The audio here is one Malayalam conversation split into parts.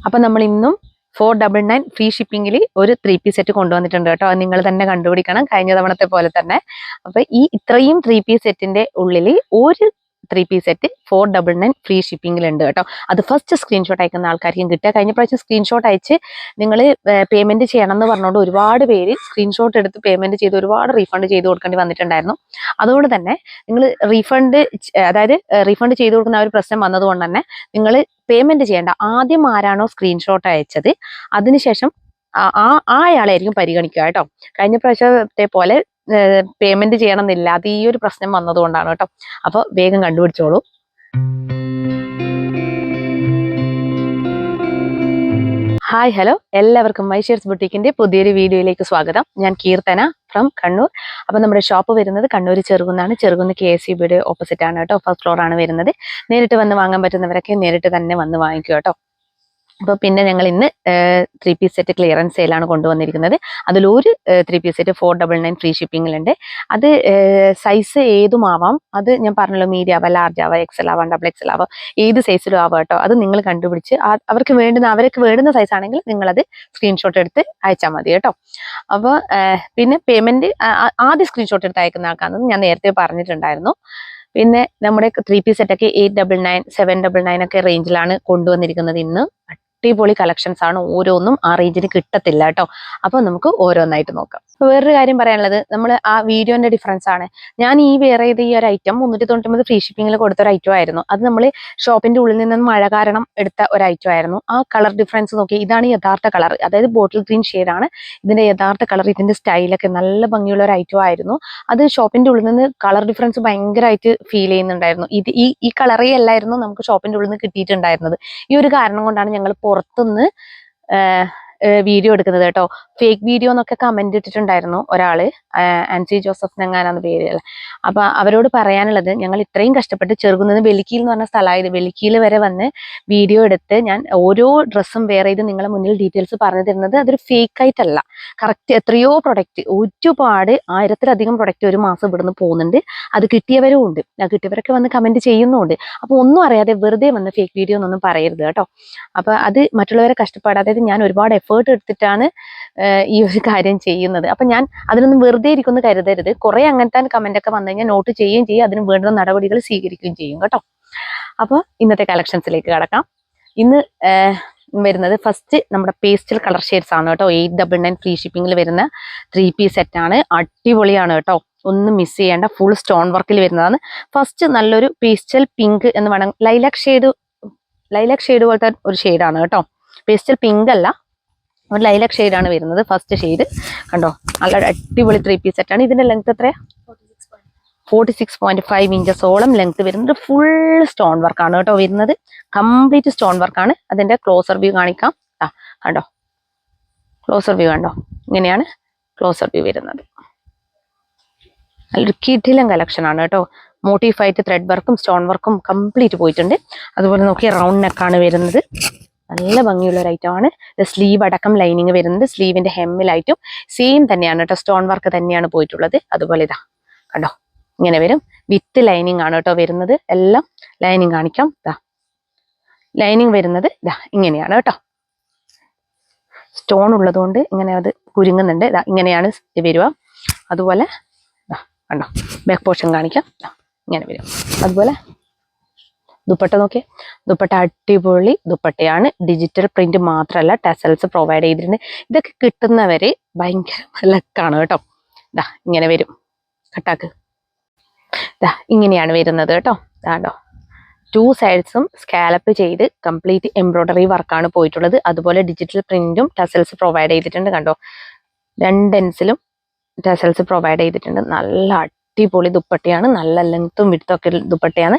അപ്പം നമ്മൾ ഇന്നും 499 ഫ്രീ ഷിപ്പിംഗിൽ ഒരു 3 പീസ് സെറ്റ് കൊണ്ടുവന്നിട്ടുണ്ട് കേട്ടോ. അത് നിങ്ങൾ തന്നെ കണ്ടുപിടിക്കണം, കഴിഞ്ഞ തവണത്തെ പോലെ തന്നെ. അപ്പൊ ഈ ഇത്രയും 3 പീസ് സെറ്റിന്റെ ഉള്ളിൽ ഒരു 3 പീസ് സെറ്റ് 499 ഫ്രീ ഷിപ്പിംഗിലുണ്ട് കേട്ടോ. അത് ഫസ്റ്റ് സ്ക്രീൻഷോട്ട് അയക്കുന്ന ആൾക്കാർക്കും കിട്ടുക. കഴിഞ്ഞ പ്രാവശ്യം സ്ക്രീൻഷോട്ട് അയച്ച് നിങ്ങൾ പേയ്മെന്റ് ചെയ്യണം എന്ന് പറഞ്ഞുകൊണ്ട് ഒരുപാട് പേര് സ്ക്രീൻഷോട്ട് എടുത്ത് പേയ്മെന്റ് ചെയ്ത് ഒരുപാട് റീഫണ്ട് ചെയ്ത് കൊടുക്കേണ്ടി വന്നിട്ടുണ്ടായിരുന്നു. അതുകൊണ്ട് തന്നെ നിങ്ങൾ റീഫണ്ട് ചെയ്ത് കൊടുക്കുന്ന ആ ഒരു പ്രശ്നം വന്നതുകൊണ്ട് തന്നെ നിങ്ങൾ പേയ്മെന്റ് ചെയ്യേണ്ട. ആദ്യം ആരാണോ സ്ക്രീൻഷോട്ട് അയച്ചത് അതിനുശേഷം അയാളായിരിക്കും പരിഗണിക്കുക കേട്ടോ. കഴിഞ്ഞ പ്രാവശ്യത്തെ പോലെ പേയ്മെന്റ് ചെയ്യണമെന്നില്ല. അത് ഈ ഒരു പ്രശ്നം വന്നതുകൊണ്ടാണ് കേട്ടോ. അപ്പോൾ വേഗം കണ്ടുപിടിച്ചോളൂ. ഹായ് ഹലോ, എല്ലാവർക്കും മൈഷേർസ് ബുട്ടീക്കിന്റെ പുതിയൊരു വീഡിയോയിലേക്ക് സ്വാഗതം. ഞാൻ കീർത്തന ഫ്രം കണ്ണൂർ. അപ്പം നമ്മുടെ ഷോപ്പ് വരുന്നത് കണ്ണൂർ ചെറുകുന്നാണ്. ചെറുകുന്ന് KSEBയുടെ ഓപ്പോസിറ്റ് ആണ് കേട്ടോ. ഫസ്റ്റ് ഫ്ലോർ ആണ് വരുന്നത്. നേരിട്ട് വന്ന് വാങ്ങാൻ പറ്റുന്നവരൊക്കെ നേരിട്ട് തന്നെ വന്ന് വാങ്ങിക്കുക കേട്ടോ. അപ്പോൾ പിന്നെ ഞങ്ങൾ ഇന്ന് 3 പീസ് സെറ്റ് ക്ലിയറൻസ് സെയിലാണ് കൊണ്ടുവന്നിരിക്കുന്നത്. അതിലൊരു 3 പീസ് സെറ്റ് 499 ഫ്രീ ഷിപ്പിങ്ങിലുണ്ട്. അത് സൈസ് ഏതുമാവാം. അത് ഞാൻ പറഞ്ഞല്ലോ, മീഡിയം ആവാം, ലാർജ് ആവാം, XL ആവാം, XXL ആവാം, ഏത് സൈസിലും ആവാം കേട്ടോ. അത് നിങ്ങൾ കണ്ടുപിടിച്ച് അവർക്ക് വേണ്ടുന്ന സൈസ് ആണെങ്കിൽ നിങ്ങളത് സ്ക്രീൻഷോട്ട് എടുത്ത് അയച്ചാൽ മതി കേട്ടോ. അപ്പോൾ പിന്നെ പേയ്മെന്റ് ആദ്യം സ്ക്രീൻഷോട്ട് എടുത്ത് അയക്കുന്ന ആൾക്കാണെന്ന് ഞാൻ നേരത്തെ പറഞ്ഞിട്ടുണ്ടായിരുന്നു. പിന്നെ നമ്മുടെ 3 പീസ് സെറ്റൊക്കെ 899, 799 ഒക്കെ റേഞ്ചിലാണ് കൊണ്ടുവന്നിരിക്കുന്നത്. ഇന്ന് അടിപൊളി കളക്ഷൻസ് ആണ്. ഓരോന്നും ആ റേഞ്ചിന് കിട്ടത്തില്ല കേട്ടോ. അപ്പോൾ നമുക്ക് ഓരോന്നായിട്ട് നോക്കാം. അപ്പോൾ വേറൊരു കാര്യം പറയാനുള്ളത്, നമ്മൾ ആ വീഡിയോന്റെ ഡിഫറൻസ് ആണ്. ഞാൻ ഈ വേറെ ചെയ്ത ഈ ഒരു ഐറ്റം 399 ഫ്രീ ഷിപ്പിംഗിൽ കൊടുത്ത ഒരു ഐറ്റം ആയിരുന്നു. അത് നമ്മൾ ഷോപ്പിന്റെ ഉള്ളിൽ നിന്ന് മഴ കാരണം എടുത്ത ഒരു ഐറ്റം ആയിരുന്നു. ആ കളർ ഡിഫറൻസ് നോക്കി. ഇതാണ് യഥാർത്ഥ കളർ, അതായത് ബോട്ടിൽ ഗ്രീൻ ഷെയ്ഡാണ് ഇതിന്റെ യഥാർത്ഥ കളർ. ഇതിന്റെ സ്റ്റൈലൊക്കെ നല്ല ഭംഗിയുള്ള ഒരു ഐറ്റം ആയിരുന്നു. അത് ഷോപ്പിന്റെ ഉള്ളിൽ നിന്ന് കളർ ഡിഫറൻസ് ഭയങ്കരമായിട്ട് ഫീൽ ചെയ്യുന്നുണ്ടായിരുന്നു. ഈ കളറേ അല്ലായിരുന്നു നമുക്ക് ഷോപ്പിന്റെ ഉള്ളിൽ നിന്ന് കിട്ടിയിട്ടുണ്ടായിരുന്നത്. ഈ ഒരു കാരണം കൊണ്ടാണ് ഞങ്ങൾ പുറത്തുനിന്ന് വീഡിയോ എടുക്കുന്നത് കേട്ടോ. ഫേക്ക് വീഡിയോ എന്നൊക്കെ കമന്റ് ഇട്ടിട്ടുണ്ടായിരുന്നു ഒരാള്, ആൻസി ജോസഫ് നെങ്ങാനാന്ന് പേര്. അപ്പൊ അവരോട് പറയാനുള്ളത്, ഞങ്ങൾ ഇത്രയും കഷ്ടപ്പെട്ട് ചെറുകുന്നത് വെലിക്കിയിൽ എന്ന് പറഞ്ഞ സ്ഥലമായത്, വെലിക്കിയിൽ വരെ വന്ന് വീഡിയോ എടുത്ത് ഞാൻ ഓരോ ഡ്രസ്സും വേറെ ചെയ്ത് നിങ്ങളെ മുന്നിൽ ഡീറ്റെയിൽസ് പറഞ്ഞു തരുന്നത് അതൊരു ഫേക്ക് ആയിട്ടല്ല. കറക്റ്റ് എത്രയോ പ്രൊഡക്റ്റ്, ഒരുപാട് 1000-ലധികം പ്രൊഡക്റ്റ് ഒരു മാസം ഇവിടുന്ന് പോകുന്നുണ്ട്. അത് കിട്ടിയവരും ഉണ്ട്, കിട്ടിയവരൊക്കെ വന്ന് കമന്റ് ചെയ്യുന്നുണ്ട്. അപ്പൊ ഒന്നും അറിയാതെ വെറുതെ വന്ന് ഫേക്ക് വീഡിയോ എന്നൊന്നും പറയരുത് കേട്ടോ. അപ്പൊ അത് മറ്റുള്ളവരെ കഷ്ടപ്പാട്, അതായത് ഞാൻ ഒരുപാട് എഫേർട്ട് എടുത്തിട്ടാണ് ഈ ഒരു കാര്യം ചെയ്യുന്നത്. അപ്പൊ ഞാൻ അതിനൊന്നും വെറുതെ ഇരിക്കുന്നു കരുതരുത്. കുറെ അങ്ങനത്തെ കമന്റ് ഒക്കെ വന്നു കഴിഞ്ഞാൽ നോട്ട് ചെയ്യുകയും ചെയ്യും, അതിന് വേണ്ടുന്ന നടപടികൾ സ്വീകരിക്കുകയും ചെയ്യും കേട്ടോ. അപ്പോൾ ഇന്നത്തെ കളക്ഷൻസിലേക്ക് കടക്കാം. ഇന്ന് വരുന്നത് ഫസ്റ്റ് നമ്മുടെ പേസ്റ്റൽ കളർ ഷെയ്ഡ്സ് ആണ് കേട്ടോ. 899 ഫ്രീ ഷിപ്പിംഗിൽ വരുന്ന 3 പീസ് സെറ്റ് ആണ്. അടിപൊളിയാണ് കേട്ടോ, ഒന്നും മിസ് ചെയ്യേണ്ട. ഫുൾ സ്റ്റോൺ വർക്കിൽ വരുന്നതാണ്. ഫസ്റ്റ് നല്ലൊരു പേസ്റ്റൽ പിങ്ക് എന്ന് വേണം, ലൈലാക് ഷെയ്ഡ് പോലത്തെ ഒരു ഷെയ്ഡാണ് കേട്ടോ. പേസ്റ്റൽ പിങ്ക് അല്ല, ഒരു ലൈലാക് ഷെയ്ഡാണ് വരുന്നത്. ഫസ്റ്റ് ഷെയ്ഡ് കണ്ടോ, നല്ല അടിപൊളി 3 പീസ് സെറ്റാണ്. ഇതിന്റെ ലെങ്ത് എത്രയാ? 46.5 ഇഞ്ചസോളം ലെങ്ത് വരുന്നത്. ഫുൾ സ്റ്റോൺ വർക്കാണ് കേട്ടോ വരുന്നത്. കംപ്ലീറ്റ് സ്റ്റോൺ വർക്കാണ്. അതിന്റെ ക്ലോസർ വ്യൂ കാണിക്കാം. കണ്ടോ, ക്ലോസർ വ്യൂ കണ്ടോ, ഇങ്ങനെയാണ് ക്ലോസർ വ്യൂ വരുന്നത്. നല്ലൊരു കിടിലൻ കളക്ഷൻ ആണ് കേട്ടോ. മോട്ടീഫായിട്ട് ത്രെഡ് വർക്കും സ്റ്റോൺ വർക്കും കംപ്ലീറ്റ് പോയിട്ടുണ്ട്. അതുപോലെ നോക്കി റൗണ്ട് നെക്കാണ് വരുന്നത്. നല്ല ഭംഗിയുള്ള ഒരു ഐറ്റം ആണ്. സ്ലീവ് അടക്കം ലൈനിങ് വരുന്നത്. സ്ലീവിന്റെ ഹെമ്മിലായിട്ടും സെയിം തന്നെയാണ് കേട്ടോ, സ്റ്റോൺ വർക്ക് തന്നെയാണ് പോയിട്ടുള്ളത്. അതുപോലെ ഇതാ കണ്ടോ, ഇങ്ങനെ വരും. വിത്ത് ലൈനിങ് ആണ് കേട്ടോ വരുന്നത്. എല്ലാം ലൈനിങ് കാണിക്കാം. ലൈനിങ് വരുന്നത് ഇങ്ങനെയാണ് കേട്ടോ. സ്റ്റോൺ ഉള്ളതുകൊണ്ട് ഇങ്ങനെ അത് കുരുങ്ങുന്നുണ്ട്. ഇങ്ങനെയാണ് വരിക. അതുപോലെ കണ്ടോ, ബാക്ക് പോർഷൻ കാണിക്കാം. ഇങ്ങനെ വരും. അതുപോലെ ദുപ്പട്ട നോക്കിയേ, ദുപ്പട്ട അടിപൊളി ദുപ്പട്ടയാണ്. ഡിജിറ്റൽ പ്രിന്റ് മാത്രമല്ല, ടെസൽസ് പ്രൊവൈഡ് ചെയ്തിട്ടുണ്ട്. ഇതൊക്കെ കിട്ടുന്നവര് ഭയങ്കര ലക്കാണ് കേട്ടോ. ഇങ്ങനെ വരും. കട്ടാക്ക് ഇങ്ങനെയാണ് വരുന്നത് കേട്ടോ. കണ്ടോ, 2 സൈഡ്സും സ്കാലപ്പ് ചെയ്ത് കംപ്ലീറ്റ് എംബ്രോയിഡറി വർക്കാണ് പോയിട്ടുള്ളത്. അതുപോലെ ഡിജിറ്റൽ പ്രിന്റും ടെസൽസ് പ്രൊവൈഡ് ചെയ്തിട്ടുണ്ട്. കണ്ടോ, 2 എൻസിലും ടെസൽസ് പ്രൊവൈഡ് ചെയ്തിട്ടുണ്ട്. നല്ല അടിപൊളി ദുപ്പട്ടയാണ്. നല്ല ലെങ്ത്തും വിഡ്ത്തും ഒക്കെ ദുപ്പട്ടയാണ്.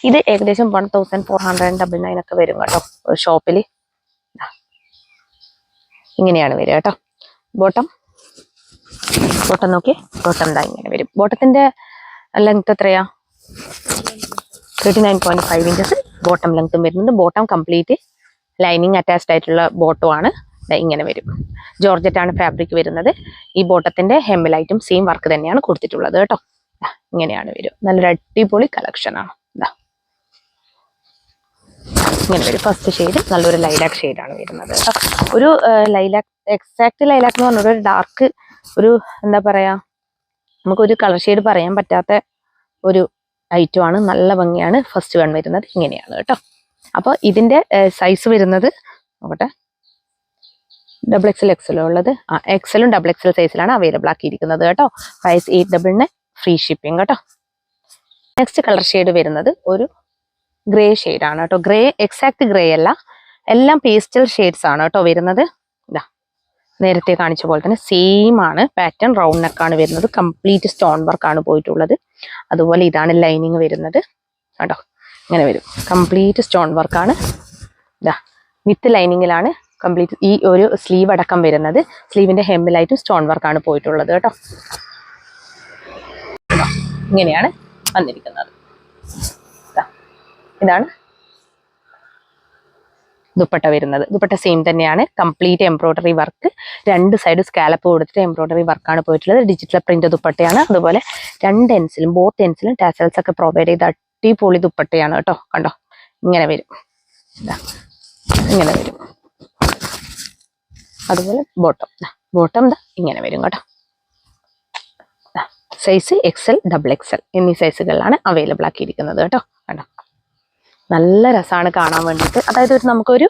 ഇത് ഏകദേശം 1499 ഒക്കെ വരും കേട്ടോ ഷോപ്പിൽ. ഇങ്ങനെയാണ് വരിക കേട്ടോ. ബോട്ടം നോക്കി, ബോട്ടം ഇങ്ങനെ വരും. ബോട്ടത്തിന്റെ ലെങ്ത് എത്രയാ? 39.5 ഇഞ്ചസ് ബോട്ടം ലെങ്ത്തും വരുന്നുണ്ട്. ബോട്ടം കംപ്ലീറ്റ് ലൈനിങ് അറ്റാച്ച്ഡ് ആയിട്ടുള്ള ബോട്ടം ആണ്. ഇങ്ങനെ വരും. ജോർജറ്റ് ആണ് ഫാബ്രിക് വരുന്നത്. ഈ ബോട്ടത്തിന്റെ ഹെമ്മിലായിട്ടും സെയിം വർക്ക് തന്നെയാണ് കൊടുത്തിട്ടുള്ളത് കേട്ടോ. ഇങ്ങനെയാണ് വരും. നല്ലൊരു അടിപൊളി കളക്ഷൻ ആണ്. ഇങ്ങനെ വരും. ഫസ്റ്റ് ഷെയ്ഡ് നല്ലൊരു ലൈലാക്ക് ഷെയ്ഡാണ് വരുന്നത് കേട്ടോ. ഒരു ലൈലാക്ക്, എക്സാക്ട് ലൈലാക്ക് എന്ന് പറഞ്ഞൊരു ഡാർക്ക് ഒരു എന്താ പറയാ, നമുക്കൊരു കളർ ഷെയ്ഡ് പറയാൻ പറ്റാത്ത ഒരു ഐറ്റം ആണ്. നല്ല ഭംഗിയാണ്. ഫസ്റ്റ് വൺ വരുന്നത് ഇങ്ങനെയാണ് കേട്ടോ. അപ്പോൾ ഇതിന്റെ സൈസ് വരുന്നത് നോക്കട്ടെ, XXL ഉള്ളത്, എക്സലും XXL സൈസിലാണ് അവൈലബിൾ ആക്കിയിരിക്കുന്നത് കേട്ടോ. പ്രൈസ് 899, ഫ്രീ ഷിപ്പിംഗ് കേട്ടോ. നെക്സ്റ്റ് കളർ ഷെയ്ഡ് വരുന്നത് ഒരു ഗ്രേ ഷെയ്ഡാണ് കേട്ടോ. ഗ്രേ, എക്സാക്ട് ഗ്രേ അല്ല, എല്ലാം പേസ്റ്റൽ ഷെയ്ഡ്സ് ആണ് കേട്ടോ വരുന്നത്. ഇതാ നേരത്തെ കാണിച്ച പോലെ തന്നെ സെയിം ആണ് പാറ്റേൺ. റൗണ്ട് നെക്കാണ് വരുന്നത്. കംപ്ലീറ്റ് സ്റ്റോൺ വർക്കാണ് പോയിട്ടുള്ളത്. അതുപോലെ ഇതാണ് ലൈനിങ് വരുന്നത് കേട്ടോ. ഇങ്ങനെ വരും. കംപ്ലീറ്റ് സ്റ്റോൺ വർക്കാണ്. ഇതാ വിത്ത് ലൈനിങ്ങിലാണ് കംപ്ലീറ്റ് ഈ ഒരു സ്ലീവ് അടക്കം വരുന്നത്. സ്ലീവിന്റെ ഹെമ്മിലായിട്ടും സ്റ്റോൺ വർക്കാണ് പോയിട്ടുള്ളത് കേട്ടോ. ഇങ്ങനെയാണ് വന്നിരിക്കുന്നത്. ഇതാണ് ദുപ്പട്ട വരുന്നത്. ദുപ്പട്ട സെയിം തന്നെയാണ്. കംപ്ലീറ്റ് എംബ്രോയിഡറി വർക്ക്, രണ്ട് സൈഡ് സ്കാലപ്പ് കൊടുത്തിട്ട് എംബ്രോയിഡറി വർക്കാണ് പോയിട്ടുള്ളത്. ഡിജിറ്റൽ പ്രിന്റ് ദുപ്പട്ടയാണ്. അതുപോലെ രണ്ട് എൻസിലും, ബോത്ത് എൻസിലും ടാസൽസ് ഒക്കെ പ്രൊവൈഡ് ചെയ്ത അടിപൊളി ദുപ്പട്ടയാണ് കേട്ടോ. കണ്ടോ, ഇങ്ങനെ വരും. ഇങ്ങനെ വരും. അതുപോലെ ബോട്ടം ഇങ്ങനെ വരും കേട്ടോ. സൈസ് XL, XXL എന്നീ സൈസുകളിലാണ് അവൈലബിൾ ആക്കിയിരിക്കുന്നത് കേട്ടോ. കണ്ടോ, നല്ല രസമാണ് കാണാൻ വേണ്ടിയിട്ട്. അതായത് നമുക്കൊരു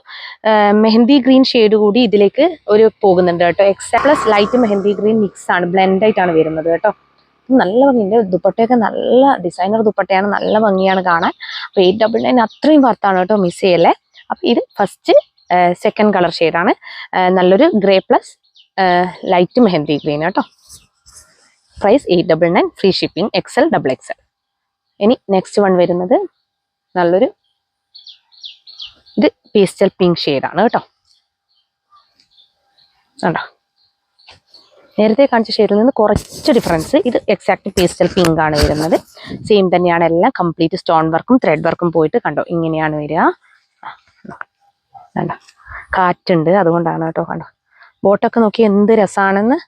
മെഹന്തി ഗ്രീൻ ഷെയ്ഡ് കൂടി ഇതിലേക്ക് ഒരു പോകുന്നുണ്ട് കേട്ടോ. XL plus light mehndi green mix ആണ്, ബ്ലെൻഡ് ആയിട്ടാണ് വരുന്നത് കേട്ടോ. നല്ല ഭംഗിയുണ്ട്. ദുപ്പട്ടയൊക്കെ നല്ല ഡിസൈനർ ദുപ്പട്ടയാണ്. നല്ല ഭംഗിയാണ് കാണാൻ. അപ്പോൾ 899 അത്രയും വർത്താണ് കേട്ടോ, മിസ് ചെയ്യല്ലേ. അപ്പം ഇത് ഫസ്റ്റ് സെക്കൻഡ് കളർ ഷെയ്ഡാണ്. നല്ലൊരു grey plus light mehndi green കേട്ടോ. Price 899, free shipping, XL, XXL. ഇനി നെക്സ്റ്റ് വൺ വരുന്നത് നല്ലൊരു ഇത് പേസ്റ്റൽ പിങ്ക് ഷെയ്ഡാണ് കേട്ടോ. കണ്ടോ, നേരത്തെ കാണിച്ച ഷെയ്ഡിൽ നിന്ന് കുറച്ച് ഡിഫറൻസ്. ഇത് എക്സാക്ട് പേസ്റ്റൽ പിങ്ക് ആണ് വരുന്നത്. സെയിം തന്നെയാണ് എല്ലാം. കംപ്ലീറ്റ് സ്റ്റോൺ വർക്കും ത്രെഡ് വർക്കും പോയിട്ട് കണ്ടോ ഇങ്ങനെയാണ് വരിക. കണ്ടോ, കാറ്റുണ്ട് അതുകൊണ്ടാണ് കേട്ടോ. കണ്ടോ, ബോട്ടൊക്കെ നോക്കി എന്ത് രസമാണെന്ന്.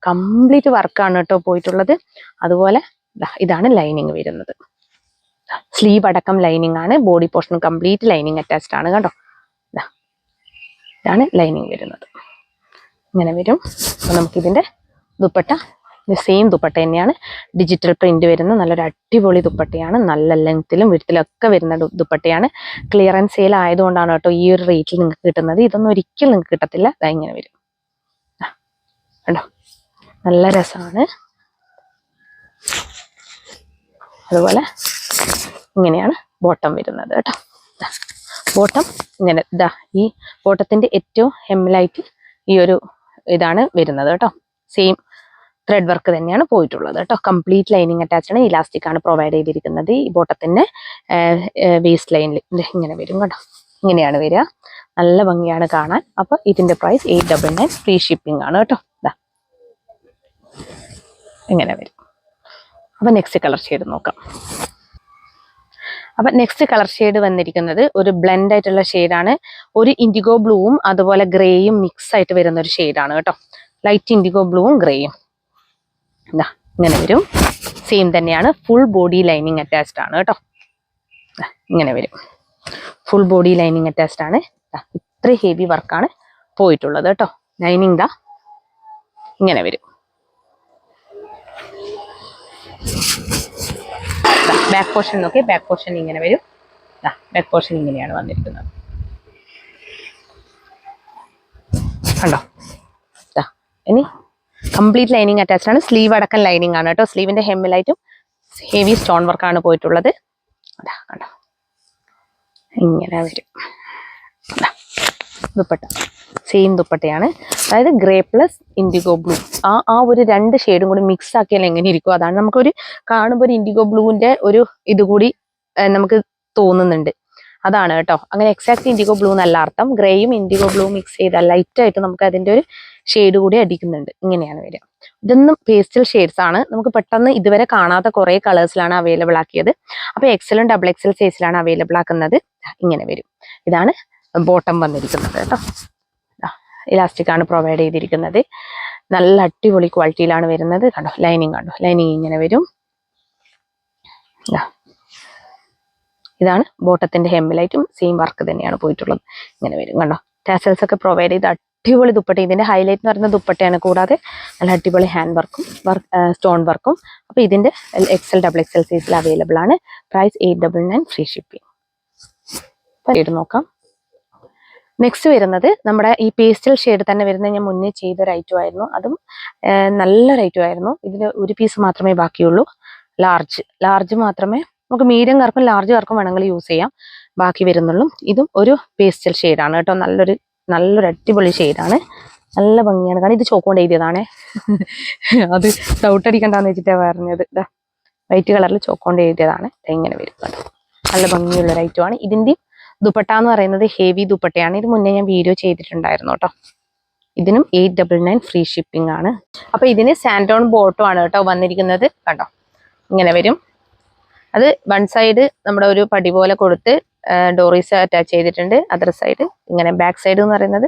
കംപ്ലീറ്റ് വർക്കാണ് കേട്ടോ പോയിട്ടുള്ളത്. അതുപോലെ ഇതാണ് ലൈനിങ് വരുന്നത്. സ്ലീവ് അടക്കം ലൈനിങ് ആണ്. Body portion complete lining attached ആണ് കേട്ടോ. ഇതാണ് ലൈനിങ് വരുന്നത്. ഇങ്ങനെ വരും. അപ്പോൾ നമുക്കിതിൻ്റെ ദുപ്പട്ട സെയിം ദുപ്പട്ട തന്നെയാണ്. ഡിജിറ്റൽ പ്രിന്റ് വരുന്ന നല്ലൊരു അടിപൊളി ദുപ്പട്ടയാണ്. നല്ല ലെങ്ത്തിലും വിഡ്ത്തിലും ഒക്കെ വരുന്ന ദുപ്പട്ടയാണ്. ക്ലിയറൻസ് സെയിൽ ആയതുകൊണ്ടാണ് കേട്ടോ ഈ ഒരു റേറ്റിൽ നിങ്ങൾക്ക് കിട്ടുന്നത്. ഇതൊന്നും ഒരിക്കലും നിങ്ങൾക്ക് കിട്ടത്തില്ല. ഇങ്ങനെ വരും കണ്ടോ, നല്ല രസമാണ്. അതുപോലെ ഇങ്ങനെയാണ് ബോട്ടം വരുന്നത് കേട്ടോ. ബോട്ടം ഇങ്ങനെ ഈ ബോട്ടത്തിന്റെ ഏറ്റവും ഹെമ്മിലായിട്ട് ഈ ഒരു ഇതാണ് വരുന്നത് കേട്ടോ. സെയിം ത്രെഡ് വർക്ക് തന്നെയാണ് പോയിട്ടുള്ളത് കേട്ടോ. കംപ്ലീറ്റ് ലൈനിങ് അറ്റാച്ച്ഡ് ആണ്. ഇലാസ്റ്റിക് ആണ് പ്രൊവൈഡ് ചെയ്തിരിക്കുന്നത്. ഈ ബോട്ടത്തിന്റെ വേസ്റ്റ് ലൈനിൽ ഇങ്ങനെ വരും കേട്ടോ. ഇങ്ങനെയാണ് വരിക. നല്ല ഭംഗിയാണ് കാണാൻ. അപ്പൊ ഇതിന്റെ പ്രൈസ് 899, ഫ്രീ ഷിപ്പിംഗ് ആണ് കേട്ടോ. ഇങ്ങനെ വരും. അപ്പൊ നെക്സ്റ്റ് കളർ ഷെയ്ഡ് നോക്കാം. അപ്പൊ നെക്സ്റ്റ് കളർ ഷെയ്ഡ് വന്നിരിക്കുന്നത് ഒരു ബ്ലെൻഡ് ആയിട്ടുള്ള ഷെയ്ഡാണ്. ഒരു ഇൻഡിഗോ ബ്ലൂവും അതുപോലെ ഗ്രേയും മിക്സ് ആയിട്ട് വരുന്ന ഒരു ഷെയ്ഡാണ് കേട്ടോ. ലൈറ്റ് ഇൻഡിഗോ ബ്ലൂവും ഗ്രേയും ഇങ്ങനെ വരും. സെയിം തന്നെയാണ്. ഫുൾ ബോഡി ലൈനിങ് അറ്റാച്ച്ഡ് ആണ് കേട്ടോ. ഇങ്ങനെ വരും. ഫുൾ ബോഡി ലൈനിങ് അറ്റാച്ച്ഡ് ആണ്. ഇത്ര ഹെവി വർക്കാണ് പോയിട്ടുള്ളത് കേട്ടോ. ലൈനിങ് ഇങ്ങനെ വരും. ബാക്ക് പോർഷൻ നോക്കി, ബാക്ക് പോർഷൻ ഇങ്ങനെ വരും. ബാക്ക് പോർഷൻ ഇങ്ങനെയാണ് വന്നിരിക്കുന്നത്. കണ്ടോ, ഇനി കംപ്ലീറ്റ് ലൈനിങ് അറ്റാച്ച്ഡ് ആണ്. സ്ലീവ് അടക്കം ലൈനിങ് ആണ് കേട്ടോ. സ്ലീവിന്റെ ഹെമ്മിലായിട്ടും ഹെവി സ്റ്റോൺ വർക്കാണ് പോയിട്ടുള്ളത്. കണ്ടോ, ഇങ്ങനെ വരും. ദുപ്പട്ട സെയിം ദുപ്പട്ടയാണ്. അതായത് ഗ്രേ പ്ലസ് ഇൻഡിഗോ ബ്ലൂ, ആ ഒരു രണ്ട് ഷെയ്ഡും കൂടി മിക്സ് ആക്കിയാൽ എങ്ങനെ ഇരിക്കും, അതാണ് നമുക്കൊരു കാണുമ്പോൾ ഒരു ഇൻഡിഗോ ബ്ലൂവിന്റെ ഒരു ഇതുകൂടി നമുക്ക് തോന്നുന്നുണ്ട്. അതാണ് കേട്ടോ. അങ്ങനെ എക്സാക്ട് ഇൻഡിഗോ ബ്ലൂ എന്നല്ല അർത്ഥം. ഗ്രേയും ഇൻഡിഗോ ബ്ലൂ മിക്സ് ചെയ്താൽ ലൈറ്റ് ആയിട്ട് നമുക്ക് അതിന്റെ ഒരു ഷെയ്ഡ് കൂടി അടിക്കുന്നുണ്ട്. ഇങ്ങനെയാണ് വരിക. ഇതൊന്നും പേസ്റ്റൽ ഷെയ്ഡ്സ് ആണ്. നമുക്ക് പെട്ടെന്ന് ഇതുവരെ കാണാത്ത കുറെ കളേഴ്സിലാണ് അവൈലബിൾ ആക്കിയത്. അപ്പൊ XL, XXL സൈസിലാണ് അവൈലബിൾ ആക്കുന്നത്. ഇങ്ങനെ വരും. ഇതാണ് ബോട്ടം വന്നിരിക്കുന്നത് കേട്ടോ. ഇലാസ്റ്റിക് ആണ് പ്രൊവൈഡ് ചെയ്തിരിക്കുന്നത്. നല്ല അടിപൊളി ക്വാളിറ്റിയിലാണ് വരുന്നത്. കണ്ടോ, ലൈനിങ് കണ്ടോ, ലൈനിങ് ഇങ്ങനെ വരും. ഇതാണ് ബോട്ടത്തിന്റെ ഹെമ്മിലായിട്ടും സെയിം വർക്ക് തന്നെയാണ് പോയിട്ടുള്ളത്. ഇങ്ങനെ വരും കണ്ടോ. ടാസൽസ് ഒക്കെ പ്രൊവൈഡ് ചെയ്ത് അടിപൊളി ദുപ്പട്ട. ഇതിന്റെ ഹൈലൈറ്റ് എന്ന് പറയുന്ന ദുപ്പട്ടയാണ്. കൂടാതെ നല്ല അടിപൊളി ഹാൻഡ് വർക്കും സ്റ്റോൺ വർക്കും. അപ്പൊ ഇതിന്റെ XL XXL സൈസിൽ അവൈലബിൾ ആണ്. Price 899 free shipping. നോക്കാം. നെക്സ്റ്റ് വരുന്നത് നമ്മുടെ ഈ പേസ്റ്റൽ ഷെയ്ഡ് തന്നെ വരുന്നത് ഞാൻ മുന്നേ ചെയ്തൊരു ഐറ്റം ആയിരുന്നു. അതും നല്ലൊരു ഐറ്റം ആയിരുന്നു. ഇതിൽ ഒരു പീസ് മാത്രമേ ബാക്കിയുള്ളൂ. ലാർജ് മാത്രമേ നമുക്ക് മീഡിയം കാർക്കും ലാർജ് കാർക്കും വേണമെങ്കിൽ യൂസ് ചെയ്യാം. ബാക്കി വരുന്നുള്ളൂ. ഇതും ഒരു പേസ്റ്റൽ ഷെയ്ഡാണ് കേട്ടോ. നല്ലൊരു അടിപൊളി ഷെയ്ഡാണ്. നല്ല ഭംഗിയാണ്. കാരണം ഇത് ചോക്ക് കൊണ്ട് എഴുതിയതാണേ. അത് ഡൗട്ട് അടിക്കണ്ടെന്ന് വെച്ചിട്ടാണ് പറഞ്ഞത്. വൈറ്റ് കളറിൽ ചോക്ക് കൊണ്ട് എഴുതിയതാണ്. ഇങ്ങനെ വരുന്നത് നല്ല ഭംഗിയുള്ളൊരു ഐറ്റമാണ്. ഇതിന്റെ ദുപ്പട്ട എന്ന് പറയുന്നത് ഹെവി ദുപ്പട്ടയാണ്. ഇത് മുന്നേ ഞാൻ വീഡിയോ ചെയ്തിട്ടുണ്ടായിരുന്നു കേട്ടോ. ഇതിനും 899 ഫ്രീ ഷിപ്പിംഗ് ആണ്. അപ്പൊ ഇതിന് സാൻഡോൺ ബോട്ടം ആണ് കേട്ടോ വന്നിരിക്കുന്നത്. കണ്ടോ ഇങ്ങനെ വരും. അത് വൺ സൈഡ് നമ്മുടെ ഒരു പടി പോലെ കൊടുത്ത് ഡോറീസ് അറ്റാച്ച് ചെയ്തിട്ടുണ്ട്. അതർ സൈഡ് ഇങ്ങനെ. ബാക്ക് സൈഡ് എന്ന് പറയുന്നത്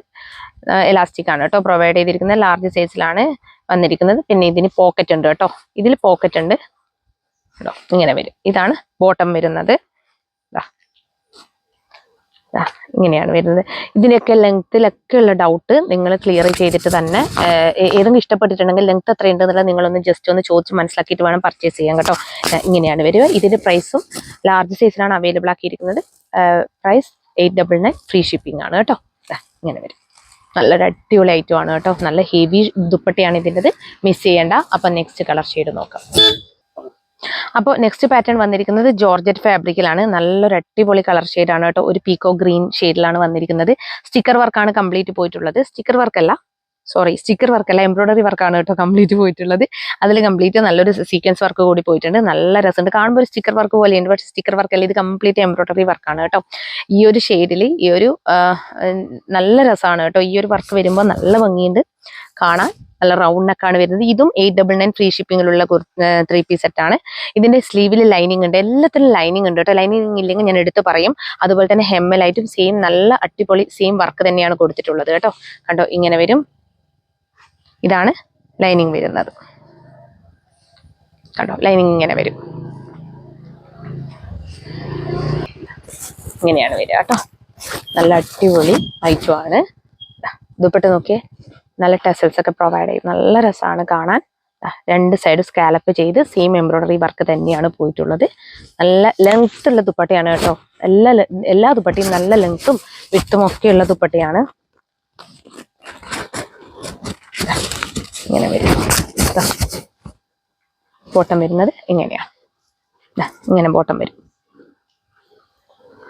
എലാസ്റ്റിക് ആണ് കേട്ടോ പ്രൊവൈഡ് ചെയ്തിരിക്കുന്നത്. ലാർജ് സൈസിലാണ് വന്നിരിക്കുന്നത്. പിന്നെ ഇതിന് പോക്കറ്റ് ഉണ്ട് കേട്ടോ. ഇതിൽ പോക്കറ്റ് ഉണ്ട് കേട്ടോ. ഇങ്ങനെ വരും. ഇതാണ് ബോട്ടം വരുന്നത്. ഇങ്ങനെയാണ് വരുന്നത്. ഇതിനൊക്കെ ലെങ്ത്തിലൊക്കെ ഉള്ള ഡൗട്ട് നിങ്ങൾ ക്ലിയർ ചെയ്തിട്ട് തന്നെ ഏതെങ്കിലും ഇഷ്ടപ്പെട്ടിട്ടുണ്ടെങ്കിൽ ലെങ്ത് എത്ര ഉണ്ടെന്നുള്ളത് നിങ്ങളൊന്ന് ജസ്റ്റ് ഒന്ന് ചോദിച്ച് മനസ്സിലാക്കിയിട്ട് വേണം പർച്ചേസ് ചെയ്യാൻ കേട്ടോ. ഇങ്ങനെയാണ് വരിക. ഇതിന്റെ പ്രൈസും ലാർജ് സൈസിലാണ് അവൈലബിൾ ആക്കിയിരിക്കുന്നത്. പ്രൈസ് 899 ഫ്രീ ഷിപ്പിംഗ് ആണ് കേട്ടോ. ഇങ്ങനെ വരും. നല്ലൊരു അടിപൊളി ഐറ്റം ആണ് കേട്ടോ. നല്ല ഹെവി ദുപ്പട്ടയാണ് ഇതിൻ്റെത്. മിസ് ചെയ്യേണ്ട. അപ്പൊ നെക്സ്റ്റ് കളർ ഷെയ്ഡ് നോക്കാം. അപ്പോൾ നെക്സ്റ്റ് പാറ്റേൺ വന്നിരിക്കുന്നത് ജോർജറ്റ് ഫാബ്രിക്കിലാണ്. നല്ലൊരു അടിപൊളി കളർ ഷെയ്ഡാണ് കേട്ടോ. ഒരു പീക്കോ ഗ്രീൻ ഷെയ്ഡിലാണ് വന്നിരിക്കുന്നത്. സ്റ്റിക്കർ വർക്കാണ് കംപ്ലീറ്റ് പോയിട്ടുള്ളത്. സ്റ്റിക്കർ വർക്കല്ല, എംബ്രോയിഡറി വർക്കാണ് കേട്ടോ കംപ്ലീറ്റ് പോയിട്ടുള്ളത്. അതിൽ കംപ്ലീറ്റ് നല്ലൊരു സീക്വൻസ് വർക്ക് കൂടി പോയിട്ടുണ്ട്. നല്ല രസമുണ്ട് കാണുമ്പോൾ. ഒരു സ്റ്റിക്കർ വർക്ക് പോലെയുണ്ട്, പക്ഷേ സ്റ്റിക്കർ വർക്കല്ല, ഇത് കംപ്ലീറ്റ് എംബ്രോയിഡറി വർക്കാണ് കേട്ടോ. ഈ ഒരു ഷെയ്ഡിൽ ഈ ഒരു നല്ല രസമാണ് കേട്ടോ. ഈ ഒരു വർക്ക് വരുമ്പോൾ നല്ല ഭംഗിയുണ്ട് കാണാൻ. നല്ല റൗണ്ട് നെക്കാണ് വരുന്നത്. ഇതും 899 ഫ്രീ ഷിപ്പിങ്ങിലുള്ള 3 പീസ് സെറ്റാണ്. ഇതിന്റെ സ്ലീവിൽ ലൈനിങ് ഉണ്ട്. എല്ലാത്തിലും ലൈനിങ് ഉണ്ട് കേട്ടോ. ലൈനിങ് ഇല്ലെങ്കിൽ ഞാൻ എടുത്ത് പറയും. അതുപോലെ തന്നെ ഹെമ്മലായിട്ടും സെയിം നല്ല അടിപൊളി സെയിം വർക്ക് തന്നെയാണ് കൊടുത്തിട്ടുള്ളത് കേട്ടോ. കണ്ടോ ഇങ്ങനെ വരും. ഇതാണ് ലൈനിങ് വരുന്നത്. കണ്ടോ ലൈനിങ് ഇങ്ങനെ വരും. ഇങ്ങനെയാണ് വരിക കേട്ടോ. നല്ല അടിപൊളി ഐറ്റമാണ്. ദുപ്പട്ട നോക്കിയേ. നല്ല ടെസൽസ് ഒക്കെ പ്രൊവൈഡ് ചെയ്യും. നല്ല രസമാണ് കാണാൻ. രണ്ട് സൈഡ് സ്കാലപ്പ് ചെയ്ത് സെയിം എംബ്രോയിഡറി വർക്ക് തന്നെയാണ് പോയിട്ടുള്ളത്. നല്ല ലെങ്ത് ഉള്ള ദുപ്പട്ടയാണ് കേട്ടോ. എല്ലാ ദുപ്പട്ടയും നല്ല ലെങ്ത്തും വിട്ടും ഒക്കെ ഉള്ള ദുപ്പട്ടയാണ്. ഇങ്ങനെ വരും. ബോട്ടം വരുന്നത് ഇങ്ങനെയാണ്. ഇങ്ങനെ ബോട്ടം വരും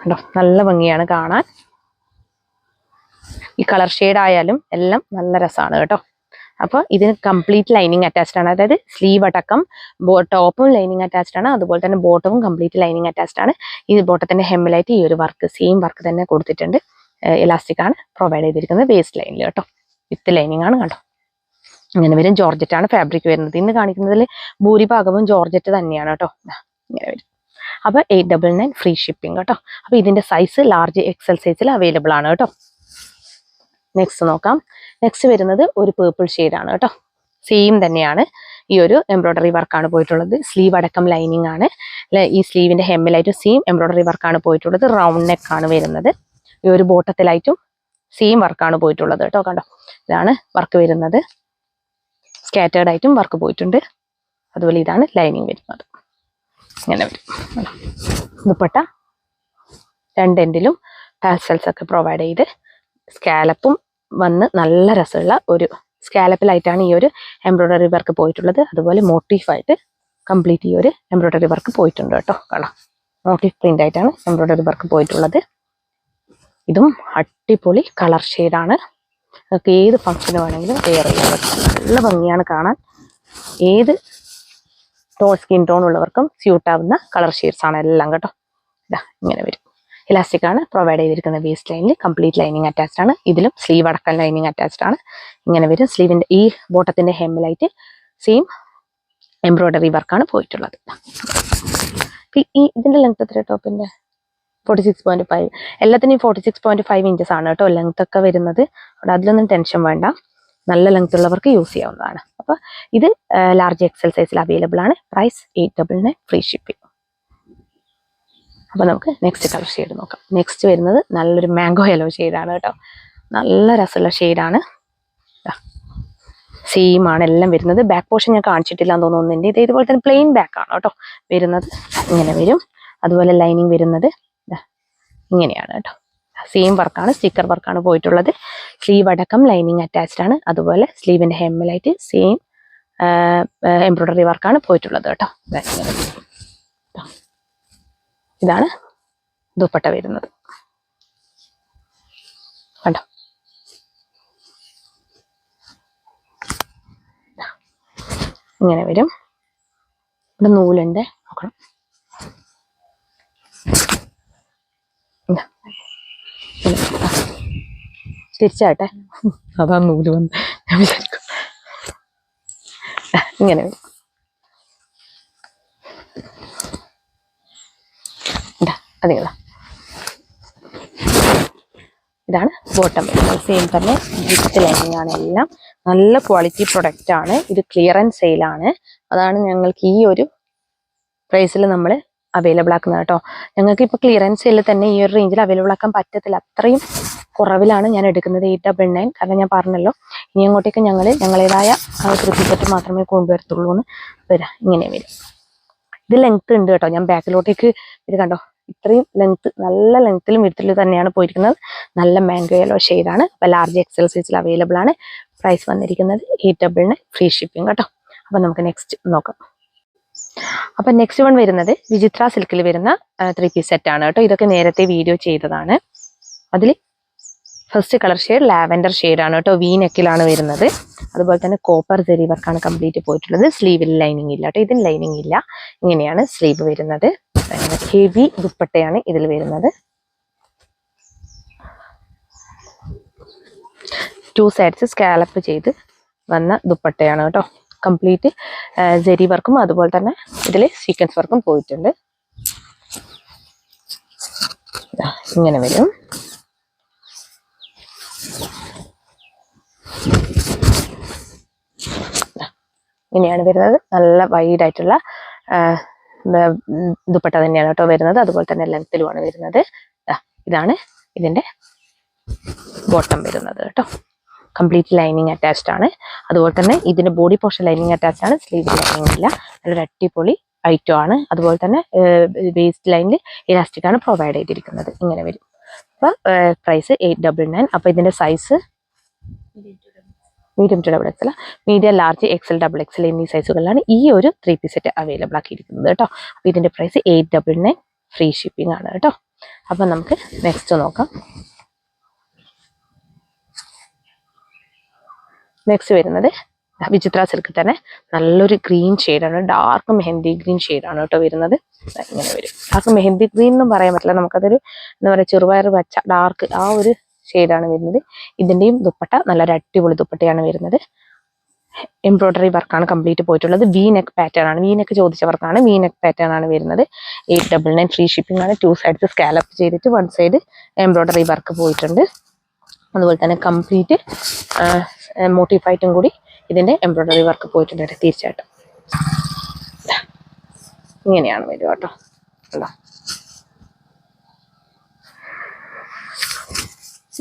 കേട്ടോ. നല്ല ഭംഗിയാണ് കാണാൻ. ഈ കളർ ഷെയ്ഡ് ആയാലും എല്ലാം നല്ല രസമാണ് കേട്ടോ. അപ്പോൾ ഇതിന് കംപ്ലീറ്റ് ലൈനിങ് അറ്റാച്ച്ഡ് ആണ്. അതായത് സ്ലീവ് അടക്കം ടോപ്പും ലൈനിങ് അറ്റാച്ച്ഡ് ആണ്. അതുപോലെ തന്നെ ബോട്ടവും കംപ്ലീറ്റ് ലൈനിങ് അറ്റാച്ച്ഡ് ആണ്. ഈ ബോട്ടത്തിന്റെ ഹെമ്മിലായിട്ട് ഈ ഒരു വർക്ക് സെയിം വർക്ക് തന്നെ കൊടുത്തിട്ടുണ്ട്. ഇലാസ്റ്റിക് ആണ് പ്രൊവൈഡ് ചെയ്തിരിക്കുന്നത് വേസ്റ്റ് ലൈനിൽ കേട്ടോ. വിത്ത് ലൈനിങ് ആണ് കണ്ടോ. ഇങ്ങനെ വരും. ജോർജറ്റ് ആണ് ഫാബ്രിക് വരുന്നത്. ഇന്ന് കാണിക്കുന്നതിൽ ഭൂരിഭാഗവും ജോർജറ്റ് തന്നെയാണ് കേട്ടോ. ഇങ്ങനെ വരും. അപ്പോൾ 899 ഫ്രീ ഷിപ്പിംഗ് കേട്ടോ. അപ്പോൾ ഇതിന്റെ സൈസ് ലാർജ് XL സൈസിൽ അവൈലബിൾ ആണ് കേട്ടോ. നെക്സ്റ്റ് നോക്കാം. നെക്സ്റ്റ് വരുന്നത് ഒരു പേർപ്പിൾ ഷെയ്ഡാണ് കേട്ടോ. സെയിം തന്നെയാണ്. ഈ ഒരു എംബ്രോയിഡറി വർക്കാണ് പോയിട്ടുള്ളത്. സ്ലീവ് അടക്കം ലൈനിങ് ആണ്. ഈ സ്ലീവിന്റെ ഹെമ്മിലായിട്ടും സെയിം എംബ്രോയിഡറി വർക്കാണ് പോയിട്ടുള്ളത്. റൗണ്ട് നെക്ക് ആണ് വരുന്നത്. ഈ ഒരു ബോട്ടത്തിലായിട്ടും സെയിം വർക്കാണ് പോയിട്ടുള്ളത് കേട്ടോ. കണ്ടോ ഇതാണ് വർക്ക് വരുന്നത്. സ്കാറ്റേർഡ് ആയിട്ടും വർക്ക് പോയിട്ടുണ്ട്. അതുപോലെ ഇതാണ് ലൈനിങ് വരുന്നത്. ഇങ്ങനെ വരും. ദുപ്പട്ട രണ്ട് എൻഡിലും ടാസൽസ് ഒക്കെ പ്രൊവൈഡ് ചെയ്ത് സ്കാലപ്പും വന്ന് നല്ല രസമുള്ള ഒരു സ്കാലപ്പിലായിട്ടാണ് ഈ ഒരു എംബ്രോയിഡറി വർക്ക് പോയിട്ടുള്ളത്. അതുപോലെ മോട്ടീഫായിട്ട് കംപ്ലീറ്റ് ഈ ഒരു എംബ്രോയിഡറി വർക്ക് പോയിട്ടുണ്ട് കേട്ടോ. കാണാം മോട്ടീഫ് പ്രിന്റ് ആയിട്ടാണ് എംബ്രോയിഡറി വർക്ക് പോയിട്ടുള്ളത്. ഇതും അടിപൊളി കളർ ഷെയ്ഡാണ്. നിങ്ങൾക്ക് ഏത് ഫംഗ്ഷന് വേണമെങ്കിലും വെയർ ചെയ്യാൻ പറ്റും. നല്ല ഭംഗിയാണ് കാണാൻ. ഏത് സ്കിൻ ടോൺ ഉള്ളവർക്കും സ്യൂട്ട് ആവുന്ന കളർ ഷെയ്ഡ്സ് ആണ് എല്ലാം കേട്ടോ. ഇതാ ഇങ്ങനെ വരും. ഇലാസ്റ്റിക് ആണ് പ്രൊവൈഡ് ചെയ്തിരിക്കുന്ന വേസ്റ്റ് ലൈനിൽ. കംപ്ലീറ്റ് ലൈനിങ് അറ്റാച്ച്ഡ് ആണ്. ഇതിലും സ്ലീവ് അടക്കം ലൈനിങ് അറ്റാച്ച്ഡ് ആണ്. ഇങ്ങനെ വരും. സ്ലീവിന്റെ ഈ ബോട്ടത്തിന്റെ ഹെമ്മിലായിട്ട് സെയിം എംബ്രോയിഡറി വർക്കാണ് പോയിട്ടുള്ളത്. ഇതിന്റെ ലെങ്ത് എത്ര ടോപ്പിന്റെ? 46.5. എല്ലാത്തിനും 46.5 ഇഞ്ചസ് ആണ് കേട്ടോ ലെങ്ത് ഒക്കെ വരുന്നത്. അവിടെ അതിലൊന്നും ടെൻഷൻ വേണ്ട. നല്ല ലെങ്ത് ഉള്ളവർക്ക് യൂസ് ചെയ്യാവുന്നതാണ്. അപ്പോൾ ഇത് ലാർജ് XL സൈസിൽ അവൈലബിൾ ആണ്. Price 899 free shipping. അപ്പോൾ നമുക്ക് നെക്സ്റ്റ് കളർ ഷെയ്ഡ് നോക്കാം. നെക്സ്റ്റ് വരുന്നത് നല്ലൊരു മാംഗോ യെല്ലോ ഷെയ്ഡാണ് കേട്ടോ. നല്ല രസമുള്ള ഷെയ്ഡാണ്. സെയിം ആണ് എല്ലാം വരുന്നത്. ബാക്ക് പോർഷൻ ഞാൻ കാണിച്ചിട്ടില്ല എന്ന് തോന്നുന്നുണ്ട്. ഇത് ഇതുപോലെ തന്നെ പ്ലെയിൻ ബാക്ക് ആണ് കേട്ടോ വരുന്നത്. ഇങ്ങനെ വരും. അതുപോലെ ലൈനിങ് വരുന്നത് ഇങ്ങനെയാണ് കേട്ടോ. സെയിം വർക്കാണ്, സ്റ്റിക്കർ വർക്കാണ് പോയിട്ടുള്ളത്. സ്ലീവ് അടക്കം ലൈനിങ് അറ്റാച്ച്ഡ് ആണ്. അതുപോലെ സ്ലീവിന്റെ ഹെമ്മിലായിട്ട് സെയിം എംബ്രോയിഡറി വർക്കാണ് പോയിട്ടുള്ളത് കേട്ടോ. ഇതാണ് ദുപ്പട്ട വരുന്നത് കണ്ടോ. ഇങ്ങനെ വരും. ഇവിടെ നൂലുണ്ട്, നോക്കണം. തിരിച്ചാട്ടെ, അതാ നൂല് വന്ന് ഞാൻ വിചാരിക്കും. ഇങ്ങനെ വരും. അതെന്താ, ഇതാണ് ബോട്ടം. സെയിം തന്നെ വിത്ത് ലൈനിങ് ആണ്. എല്ലാം നല്ല ക്വാളിറ്റി പ്രൊഡക്റ്റ് ആണ്. ഇത് ക്ലിയറൻസ് സെയിലാണ്. അതാണ് ഞങ്ങൾക്ക് ഈ ഒരു പ്രൈസിൽ നമ്മൾ അവൈലബിൾ ആക്കുന്നത് കേട്ടോ. ഞങ്ങൾക്ക് ഇപ്പോൾ ക്ലിയറൻസ് സെയിൽ തന്നെ ഈ ഒരു റേഞ്ചിൽ അവൈലബിൾ ആക്കാൻ പറ്റത്തില്ല. അത്രയും കുറവിലാണ് ഞാൻ എടുക്കുന്നത്. 899. കാരണം ഞാൻ പറഞ്ഞല്ലോ, ഇനി അങ്ങോട്ടേക്ക് ഞങ്ങളേതായ സെറ്റ് മാത്രമേ കൊണ്ടുവരത്തുള്ളൂ എന്ന് വരാം. ഇങ്ങനെ വരും. ഇത് ലെങ്ത് ഉണ്ട് കേട്ടോ. ഞാൻ ബാക്കിലോട്ടേക്ക് ഇത് കണ്ടോ, ഇത്രയും ലെങ്ത്, നല്ല ലെങ്ത്തിലും വിടത്തിലും തന്നെയാണ് പോയിരിക്കുന്നത്. നല്ല മാംഗോ യെല്ലോ ഷെയ്ഡാണ്. അപ്പോൾ ലാർജ് എക്സൽ സൈസിൽ അവൈലബിൾ ആണ്. പ്രൈസ് വന്നിരിക്കുന്നത് 899, ഫ്രീ ഷിപ്പിംഗ് കേട്ടോ. അപ്പം നമുക്ക് നെക്സ്റ്റ് നോക്കാം. അപ്പം നെക്സ്റ്റ് വൺ വരുന്നത് വിചിത്ര സിൽക്കിൽ വരുന്ന 3 പീസ് സെറ്റ് ആണ് കേട്ടോ. ഇതൊക്കെ നേരത്തെ വീഡിയോ ചെയ്തതാണ്. അതിൽ ഫസ്റ്റ് കളർ ഷെയ്ഡ് ലാവൻഡർ ഷെയ്ഡാണ് കേട്ടോ. വി നെക്കിലാണ് വരുന്നത്. അതുപോലെ തന്നെ കോപ്പർ ജെറി വർക്കാണ് കംപ്ലീറ്റ് പോയിട്ടുള്ളത്. സ്ലീവിൽ ലൈനിങ് ഇല്ല കേട്ടോ. ഇതിന് ലൈനിങ് ഇല്ല. ഇങ്ങനെയാണ് സ്ലീവ് വരുന്നത്. ഹെവി ദുപ്പട്ടയാണ് ഇതിൽ വരുന്നത്. 2 സൈഡ്സ് സ്കാലപ്പ് ചെയ്ത് വന്ന ദുപ്പട്ടയാണ് കേട്ടോ. കംപ്ലീറ്റ് ജെറി വർക്കും അതുപോലെ തന്നെ ഇതിൽ സീക്വൻസ് വർക്കും പോയിട്ടുണ്ട്. ഇങ്ങനെ വരും. ഇങ്ങനെയാണ് വരുന്നത്. നല്ല വൈഡ് ആയിട്ടുള്ള ദുപ്പട്ട തന്നെയാണ് കേട്ടോ വരുന്നത്. അതുപോലെ തന്നെ ലെങ്ത്തിലുമാണ് വരുന്നത്. ഇതാണ് ഇതിന്റെ ബോട്ടം വരുന്നത് കേട്ടോ. കംപ്ലീറ്റ് ലൈനിങ് അറ്റാച്ച്ഡ് ആണ്. അതുപോലെ തന്നെ ഇതിന്റെ ബോഡി പോർഷൻ ലൈനിങ് അറ്റാച്ച്ഡ് ആണ്. സ്ലീവ് ലൈനിങ് ഇല്ല. നല്ലൊരു അടിപൊളി ഐറ്റം ആണ്. അതുപോലെ തന്നെ വേസ്റ്റ് ലൈനിൽ ഇലാസ്റ്റിക് ആണ് പ്രൊവൈഡ് ചെയ്തിരിക്കുന്നത്. ഇങ്ങനെ വരും. അപ്പോൾ പ്രൈസ് 899. അപ്പോൾ ഇതിന്റെ size medium to double XL, medium, large, XL, double XL എന്നീ സൈസുകളിലാണ് ഈ ഒരു 3 പീസ് സെറ്റ് അവൈലബിൾ ആക്കിയിരിക്കുന്നത് കേട്ടോ. അപ്പോൾ ഇതിന്റെ പ്രൈസ് 899, ഫ്രീ ഷിപ്പിംഗ് ആണ് കേട്ടോ. അപ്പം നമുക്ക് നെക്സ്റ്റ് നോക്കാം. നെക്സ്റ്റ് വരുന്നത് വിചിത്ര സിൽക്കിൽ തന്നെ നല്ലൊരു ഗ്രീൻ ഷെയ്ഡാണ്. ഡാർക്ക് മെഹന്തി ഗ്രീൻ ഷെയ്ഡാണ് കേട്ടോ വരുന്നത്. ഇങ്ങനെ വരും. ഡാർക്ക് മെഹന്തി ഗ്രീൻ എന്നും പറയാൻ പറ്റില്ല. നമുക്കതൊരു എന്താ പറയുക, ചെറുപയർ പച്ച ഡാർക്ക് ആ ഒരു ഷെയ്ഡാണ് വരുന്നത്. ഇതിന്റെയും ദുപ്പട്ട നല്ലൊരു അടിപൊളി ദുപ്പട്ടയാണ് വരുന്നത്. എംബ്രോയിഡറി വർക്കാണ് കംപ്ലീറ്റ് പോയിട്ടുള്ളത്. വി നെക്ക് പാറ്റേൺ ആണ്. വി നെക്ക് ചോദിച്ച വർക്കാണ്. വി നെക്ക് പാറ്റേൺ ആണ് വരുന്നത്. 899, ഫ്രീ ഷിപ്പിംഗ് ആണ്. 2 സൈഡ്സ് സ്കാലപ്പ് ചെയ്തിട്ട് 1 സൈഡ് എംബ്രോയിഡറി വർക്ക് പോയിട്ടുണ്ട്. അതുപോലെ തന്നെ കംപ്ലീറ്റ് മോട്ടിഫായിട്ടും കൂടി ഇതിന്റെ എംബ്രോയിഡറി വർക്ക് പോയിട്ടുണ്ട് തീർച്ചയായിട്ടും. ഇങ്ങനെയാണ് വരിക കേട്ടോ.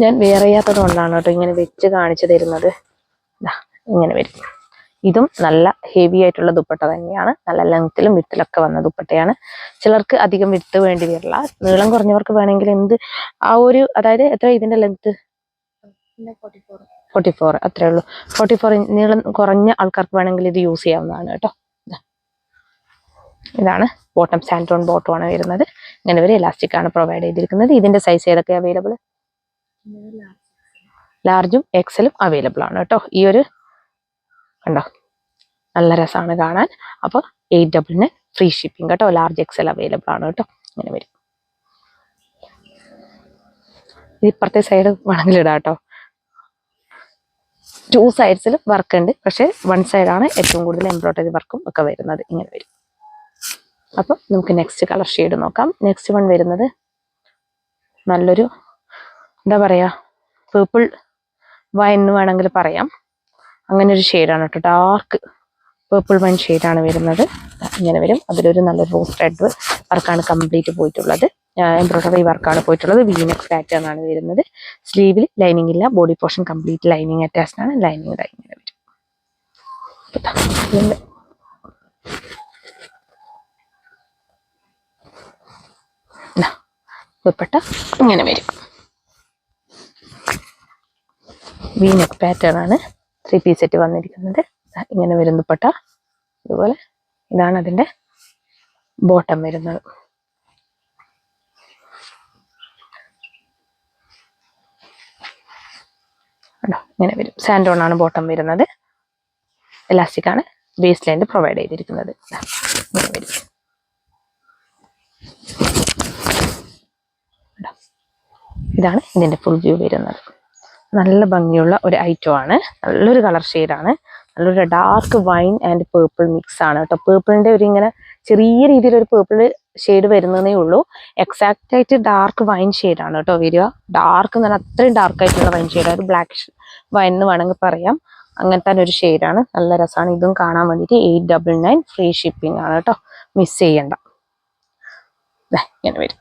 ഞാൻ വെയർ ചെയ്യാത്തത് കൊണ്ടാണ് കേട്ടോ ഇങ്ങനെ വെച്ച് കാണിച്ചു തരുന്നത്. ഇങ്ങനെ വരും. ഇതും നല്ല ഹെവി ആയിട്ടുള്ള ദുപ്പട്ട തന്നെയാണ്. നല്ല ലെങ്ത്തിലും വിത്തിലൊക്കെ വന്ന ദുപ്പട്ടയാണ്. ചിലർക്ക് അധികം വിത്ത് വേണ്ടി വരില്ല. നീളം കുറഞ്ഞവർക്ക് വേണമെങ്കിൽ ആ ഒരു, അതായത് എത്ര ഇതിന്റെ ലെങ്ത് 44, അത്രേ ഉള്ളൂ. 44 നീളം കുറഞ്ഞ ആൾക്കാർക്ക് വേണമെങ്കിൽ ഇത് യൂസ് ചെയ്യാവുന്നതാണ് കേട്ടോ. ഇതാണ് ബോട്ടം. സാൻഡോൺ ബോട്ടം ആണ് വരുന്നത്. ഇങ്ങനെ ഒരു ഇലാസ്റ്റിക് ആണ് പ്രൊവൈഡ് ചെയ്തിരിക്കുന്നത്. ഇതിന്റെ സൈസ് ഏതൊക്കെ അവൈലബിൾ? ലാർജും എക്സലും അവൈലബിൾ ആണ് കേട്ടോ. ഈ ഒരു കണ്ടോ, നല്ല രസമാണ് കാണാൻ. അപ്പോൾ 899, ഫ്രീ ഷിപ്പിംഗ് കേട്ടോ. ലാർജ് എക്സൽ അവൈലബിൾ ആണ് കേട്ടോ. ഇങ്ങനെ വരും. ഇത് ഇപ്പുറത്തെ സൈഡ് വേണമെങ്കിൽ ഇടാം കേട്ടോ. 2 സൈഡ്സിലും വർക്ക് ഉണ്ട്. പക്ഷെ 1 സൈഡാണ് ഏറ്റവും കൂടുതൽ എംബ്രോയിഡറി വർക്കും ഒക്കെ വരുന്നത്. ഇങ്ങനെ വരും. അപ്പം നമുക്ക് നെക്സ്റ്റ് കളർ ഷെയ്ഡ് നോക്കാം. നെക്സ്റ്റ് വൺ വരുന്നത് നല്ലൊരു എന്താ പറയുക, പേർപ്പിൾ വൈൻ എന്ന് വേണമെങ്കിൽ പറയാം. അങ്ങനെ ഒരു ഷെയ്ഡാണ് കേട്ടോ. ഡാർക്ക് പേർപ്പിൾ വൈൻ ഷെയ്ഡാണ് വരുന്നത്. ഇങ്ങനെ വരും. അതിലൊരു നല്ലൊരു റോസ് റെഡ് വർക്കാണ് കംപ്ലീറ്റ് പോയിട്ടുള്ളത്. എംബ്രോയിഡറി വർക്കാണ് പോയിട്ടുള്ളത്. വീനെക്ക് പാറ്റേൺ ആണ് വരുന്നത്. സ്ലീവിൽ ലൈനിങ് ഇല്ല, body portion complete lining attached ആണ്. ലൈനിങ് ഇങ്ങനെ വരും. ദുപ്പട്ട ഇങ്ങനെ വരും. വീനെക്ക് പാറ്റേൺ ആണ് 3 പീസ് സെറ്റ് വന്നിരിക്കുന്നത്. ഇങ്ങനെ വരും ദുപ്പട്ട. അതുപോലെ ഇതാണ് അതിന്റെ ബോട്ടം വരുന്നത്. ഇങ്ങനെ വരും. സാൻഡോൺ ആണ് ബോട്ടം വരുന്നത്. എലാസ്റ്റിക് ആണ് ബേസ് ലൈൻ പ്രൊവൈഡ് ചെയ്തിരിക്കുന്നത്. ഇങ്ങനെ വരും. ഇതാണ് ഇതിന്റെ ഫുൾ വ്യൂ വരുന്നത്. നല്ല ഭംഗിയുള്ള ഒരു ഐറ്റം ആണ്. നല്ലൊരു കളർ ഷെയ്ഡാണ്. നല്ലൊരു dark wine and purple mix ആണ് കേട്ടോ. പേർപ്പിളിന്റെ ഒരു ഇങ്ങനെ ചെറിയ രീതിയിലൊരു പേർപ്പിൾ ഷെയ്ഡ് വരുന്നതേ ഉള്ളൂ. എക്സാക്റ്റ് ആയിട്ട് ഡാർക്ക് വൈൻ ഷെയ്ഡാണ് കേട്ടോ വരിക. ഡാർക്ക് എന്ന് പറഞ്ഞാൽ അത്രയും ഡാർക്ക് ആയിട്ടുള്ള വൈൻ ഷെയ്ഡ്, ഒരു ബ്ലാക്ക് വൈൻ എന്ന് വേണമെങ്കിൽ പറയാം. അങ്ങനത്തെ ഒരു ഷെയ്ഡാണ്. നല്ല രസമാണ്. ഇതും കാണാൻ വേണ്ടിയിട്ട് 899 ഫ്രീ ഷിപ്പിംഗ് ആണ് കേട്ടോ. മിസ് ചെയ്യണ്ട. ഇങ്ങനെ വരും.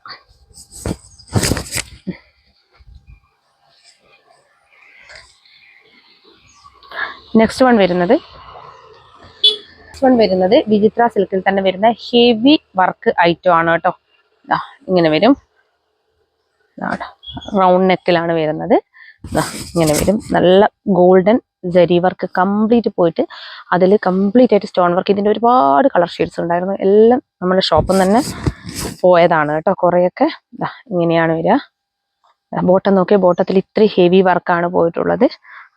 നെക്സ്റ്റ് വൺ വരുന്നത് വിചിത്ര സിൽക്കിൽ തന്നെ വരുന്ന ഹെവി വർക്ക് ഐറ്റം ആണ് കേട്ടോ. ഇങ്ങനെ വരും. റൗണ്ട് നെക്കിലാണ് വരുന്നത്. ഇങ്ങനെ വരും. നല്ല ഗോൾഡൻ ജരി വർക്ക് കംപ്ലീറ്റ് പോയിട്ട് അതിൽ കംപ്ലീറ്റ് ആയിട്ട് സ്റ്റോൺ വർക്ക്. ഇതിന്റെ ഒരുപാട് കളർ ഷെയ്ഡ്സ് ഉണ്ടായിരുന്നു. എല്ലാം നമ്മുടെ ഷോപ്പിൽ നിന്ന് തന്നെ പോയതാണ് കേട്ടോ. കുറേയൊക്കെ ഇങ്ങനെയാണ് വരിക. ബോട്ടം നോക്കിയാൽ ബോട്ടത്തിൽ ഇത്രയും ഹെവി വർക്കാണ് പോയിട്ടുള്ളത്.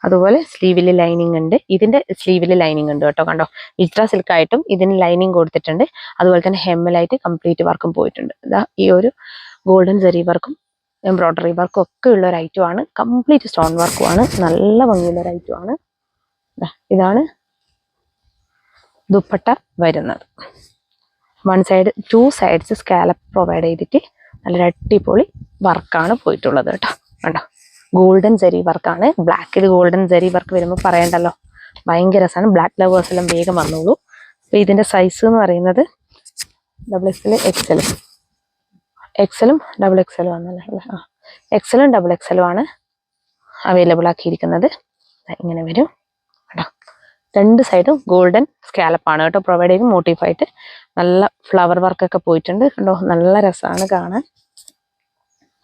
അതുപോലെ സ്ലീവിൽ ലൈനിങ് ഉണ്ട്. ഇതിന്റെ സ്ലീവിൽ ലൈനിങ് ഉണ്ട് കേട്ടോ. കണ്ടോ, വിചിത്ര സിൽക്ക് ആയിട്ടും ഇതിന് ലൈനിങ് കൊടുത്തിട്ടുണ്ട്. അതുപോലെ തന്നെ ഹെമ്മലായിട്ട് കംപ്ലീറ്റ് വർക്കും പോയിട്ടുണ്ട്. ഈ ഒരു ഗോൾഡൻ ജരി വർക്കും എംബ്രോയിഡറി വർക്കും ഒക്കെ ഉള്ള ഒരു ഐറ്റം ആണ്. കംപ്ലീറ്റ് സ്റ്റോൺ വർക്കും ആണ്. നല്ല ഭംഗിയുള്ള ഒരു ഐറ്റം ആണ്. ഇതാണ് ദുപ്പട്ട വരുന്നത്. ടു സൈഡ്സ് സ്കാലപ്പ് പ്രൊവൈഡ് ചെയ്തിട്ട് നല്ലൊരു അടിപൊളി വർക്കാണ് പോയിട്ടുള്ളത് കേട്ടോ. കണ്ടോ, ഗോൾഡൻ ജരി വർക്കാണ്. ബ്ലാക്കിൽ ഗോൾഡൻ ജരി വർക്ക് വരുമ്പോൾ പറയണ്ടല്ലോ, ഭയങ്കര രസമാണ്. ബ്ലാക്ക് ലവേഴ്സ് എല്ലാം വേഗം വന്നോളൂ. അപ്പൊ ഇതിന്റെ സൈസ് എന്ന് പറയുന്നത് XXL, എക്സലും XXL വന്നല്ലേ. എക്സലും XXL ആണ് അവൈലബിൾ ആക്കിയിരിക്കുന്നത്. ഇങ്ങനെ വരും കേട്ടോ. രണ്ട് സൈഡും ഗോൾഡൻ സ്കാലപ്പാണ് കേട്ടോ പ്രൊവൈഡ് ചെയ്യും. മോട്ടീഫായിട്ട് നല്ല ഫ്ലവർ വർക്കൊക്കെ പോയിട്ടുണ്ട്. കണ്ടോ, നല്ല രസമാണ് കാണാൻ.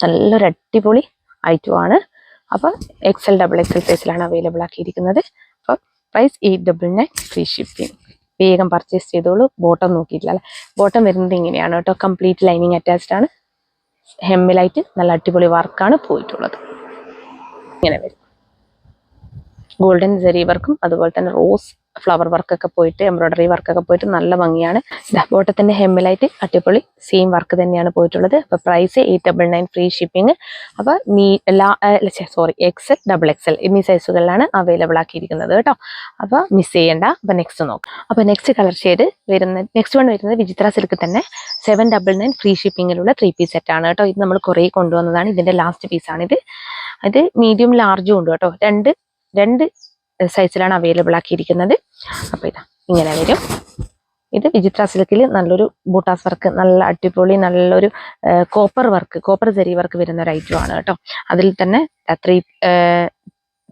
നല്ലൊരു അടിപൊളി ഐറ്റം ആണ്. അപ്പം XL, XXL സൈസിലാണ് അവൈലബിൾ ആക്കിയിരിക്കുന്നത്. അപ്പം പ്രൈസ് 899 ഫ്രീ ഷിപ്പിംഗ്. വേഗം പർച്ചേസ് ചെയ്തോളൂ. ബോട്ടം നോക്കിയിട്ടില്ല അല്ലെ. ബോട്ടം വരുന്നത് ഇങ്ങനെയാണ് കേട്ടോ. കംപ്ലീറ്റ് ലൈനിങ് അറ്റാച്ച്ഡ് ആണ്. ഹെമ്മിലായിട്ട് നല്ല അടിപൊളി വർക്കാണ് പോയിട്ടുള്ളത്. ഇങ്ങനെ വരും. ഗോൾഡൻ ജരി വർക്കും അതുപോലെ തന്നെ റോസ് ഫ്ലവർ വർക്കൊക്കെ പോയിട്ട് എംബ്രോയിഡറി വർക്കൊക്കെ പോയിട്ട് നല്ല ഭംഗിയാണ്. ബോട്ടത്തിന്റെ ഹെമ്മിലായിട്ട് അടിപൊളി സെയിം വർക്ക് തന്നെയാണ് പോയിട്ടുള്ളത്. അപ്പൊ പ്രൈസ് 899 ഫ്രീ ഷിപ്പിംഗ്. അപ്പൊ XL, XXL എന്നീ സൈസുകളിലാണ് അവൈലബിൾ ആക്കിയിരിക്കുന്നത് കേട്ടോ. അപ്പൊ മിസ് ചെയ്യണ്ട. അപ്പൊ നെക്സ്റ്റ് നോക്കാം. അപ്പൊ next colour shade next one വരുന്നത് വിചിത്ര സിൽക്ക് തന്നെ 799 ഫ്രീ ഷിപ്പിംഗിലുള്ള 3 പീസ് സെറ്റ് ആണ് കേട്ടോ. ഇത് നമ്മൾ കുറേ കൊണ്ടുവന്നതാണ്. ഇതിന്റെ ലാസ്റ്റ് പീസാണിത്. ഇത് മീഡിയം ലാർജും ഉണ്ട് കേട്ടോ. രണ്ട് സൈസിലാണ് അവൈലബിൾ ആക്കിയിരിക്കുന്നത്. അപ്പൊ ഇതാ ഇങ്ങനെ വരും. ഇത് വിചിത്ര സിൽക്കിൽ നല്ലൊരു ബൂട്ടാസ് വർക്ക്, നല്ല അടിപൊളി നല്ലൊരു കോപ്പർ ജരി വർക്ക് വരുന്ന ഒരു ഐറ്റം ആണ് കേട്ടോ. അതിൽ തന്നെ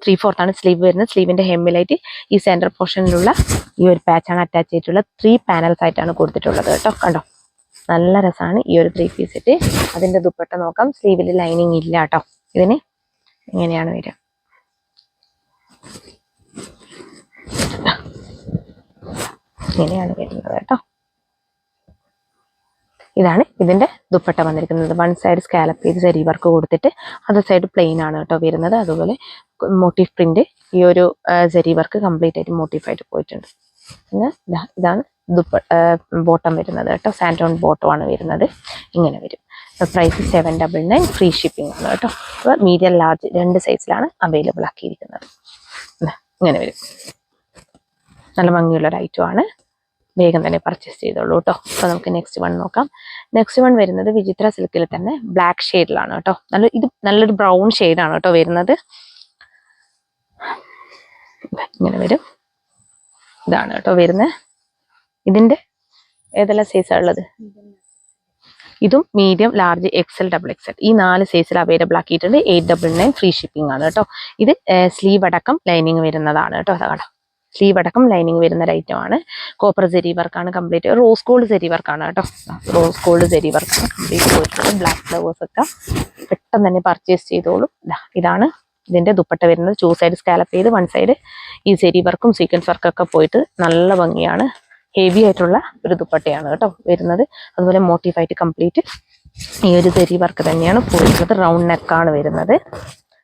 3/4 ആണ് സ്ലീവ് വരുന്നത്. സ്ലീവിന്റെ ഹെമ്മിലായിട്ട് ഈ സെന്റർ പോർഷനിലുള്ള ഈ ഒരു പാച്ചാണ് അറ്റാച്ച് ചെയ്തിട്ടുള്ള 3 പാനൽസ് ആയിട്ടാണ് കൊടുത്തിട്ടുള്ളത് കേട്ടോ. കണ്ടോ, നല്ല രസമാണ് ഈ ഒരു 3 പീസ് സെറ്റ്. അതിന്റെ ദുപ്പട്ട നോക്കാം. സ്ലീവിൽ ലൈനിങ് ഇല്ല കേട്ടോ. ഇതിന് ഇങ്ങനെയാണ് വരിക. ഇങ്ങനെയാണ് വരുന്നത് കേട്ടോ. ഇതാണ് ഇതിന്റെ ദുപ്പട്ട വന്നിരിക്കുന്നത്. വൺ സൈഡ് സ്കാലപ്പ് ചെയ്ത് ജരി വർക്ക് കൊടുത്തിട്ട് അതർ സൈഡ് പ്ലെയിൻ ആണ് കേട്ടോ വരുന്നത്. അതുപോലെ മോട്ടീഫ് പ്രിന്റ് ഈ ഒരു ജരി വർക്ക് കംപ്ലീറ്റ് ആയിട്ട് മോട്ടീഫ് ആയിട്ട് പോയിട്ടുണ്ട്. പിന്നെ ഇതാണ് ബോട്ടം വരുന്നത് കേട്ടോ. സാൻഡോൺ ബോട്ടം ആണ് വരുന്നത്. ഇങ്ങനെ വരും. പ്രൈസ് 799 ഫ്രീ ഷിപ്പിംഗ് ആണ് കേട്ടോ. അപ്പോൾ മീഡിയം ലാർജ് രണ്ട് സൈസിലാണ് അവൈലബിൾ ആക്കിയിരിക്കുന്നത്. ഇങ്ങനെ വരും. നല്ല ഭംഗിയുള്ള ഒരു ഐറ്റം ആണ്. വേഗം തന്നെ പർച്ചേസ് ചെയ്തോളൂ കേട്ടോ. അപ്പോൾ നമുക്ക് നെക്സ്റ്റ് വൺ നോക്കാം. നെക്സ്റ്റ് വൺ വരുന്നത് വിചിത്ര സിൽക്കിൽ തന്നെ ബ്ലാക്ക് ഷെയ്ഡിലാണ് കേട്ടോ. നല്ലൊരു ബ്രൗൺ ഷെയ്ഡാണ് കേട്ടോ വരുന്നത്. ഇങ്ങനെ വരും. ഇതാണ് കേട്ടോ വരുന്നത്. ഇതിന്റെ ഏതെല്ലാം സൈസാണ് ഉള്ളത്? ഇതും medium, large, XL, double XL ഈ 4 സൈസിൽ അവൈലബിൾ ആക്കിയിട്ടുണ്ട്. 899 ഫ്രീ ഷിപ്പിംഗ് ആണ് കേട്ടോ. ഇത് സ്ലീവ് അടക്കം ലൈനിങ് വരുന്നതാണ് കേട്ടോ. അതാണ് സ്ലീവ് അടക്കം ലൈനിങ് വരുന്ന ഒരു ഐറ്റം ആണ്. കോപ്പർ ജെരി വർക്കാണ് കംപ്ലീറ്റ്. റോസ് ഗോൾഡ് ജെരി വർക്കാണ് കേട്ടോ. റോസ് ഗോൾഡ് ജെരി വർക്കാണ് കംപ്ലീറ്റ് പോയിട്ടുള്ളത്. ബ്ലാക്ക് ഫ്ലവേഴ്സ് ഒക്കെ പെട്ടെന്ന് തന്നെ പർച്ചേസ് ചെയ്തോളൂ. ഇതാണ് ഇതിന്റെ ദുപ്പട്ട വരുന്നത്. 2 സൈഡ് സ്കാലപ്പ് ചെയ്ത് 1 സൈഡ് ഈ ജെരി വർക്കും സീക്വൻസ് വർക്കൊക്കെ പോയിട്ട് നല്ല ഭംഗിയാണ്. ഹെവി ആയിട്ടുള്ള ഒരു ദുപ്പട്ടയാണ് കേട്ടോ വരുന്നത്. അതുപോലെ മോട്ടീഫായിട്ട് കംപ്ലീറ്റ് ഈ ഒരു ജെരി വർക്ക് തന്നെയാണ് പോയിട്ടുള്ളത്. റൗണ്ട് നെക്കാണ് വരുന്നത്.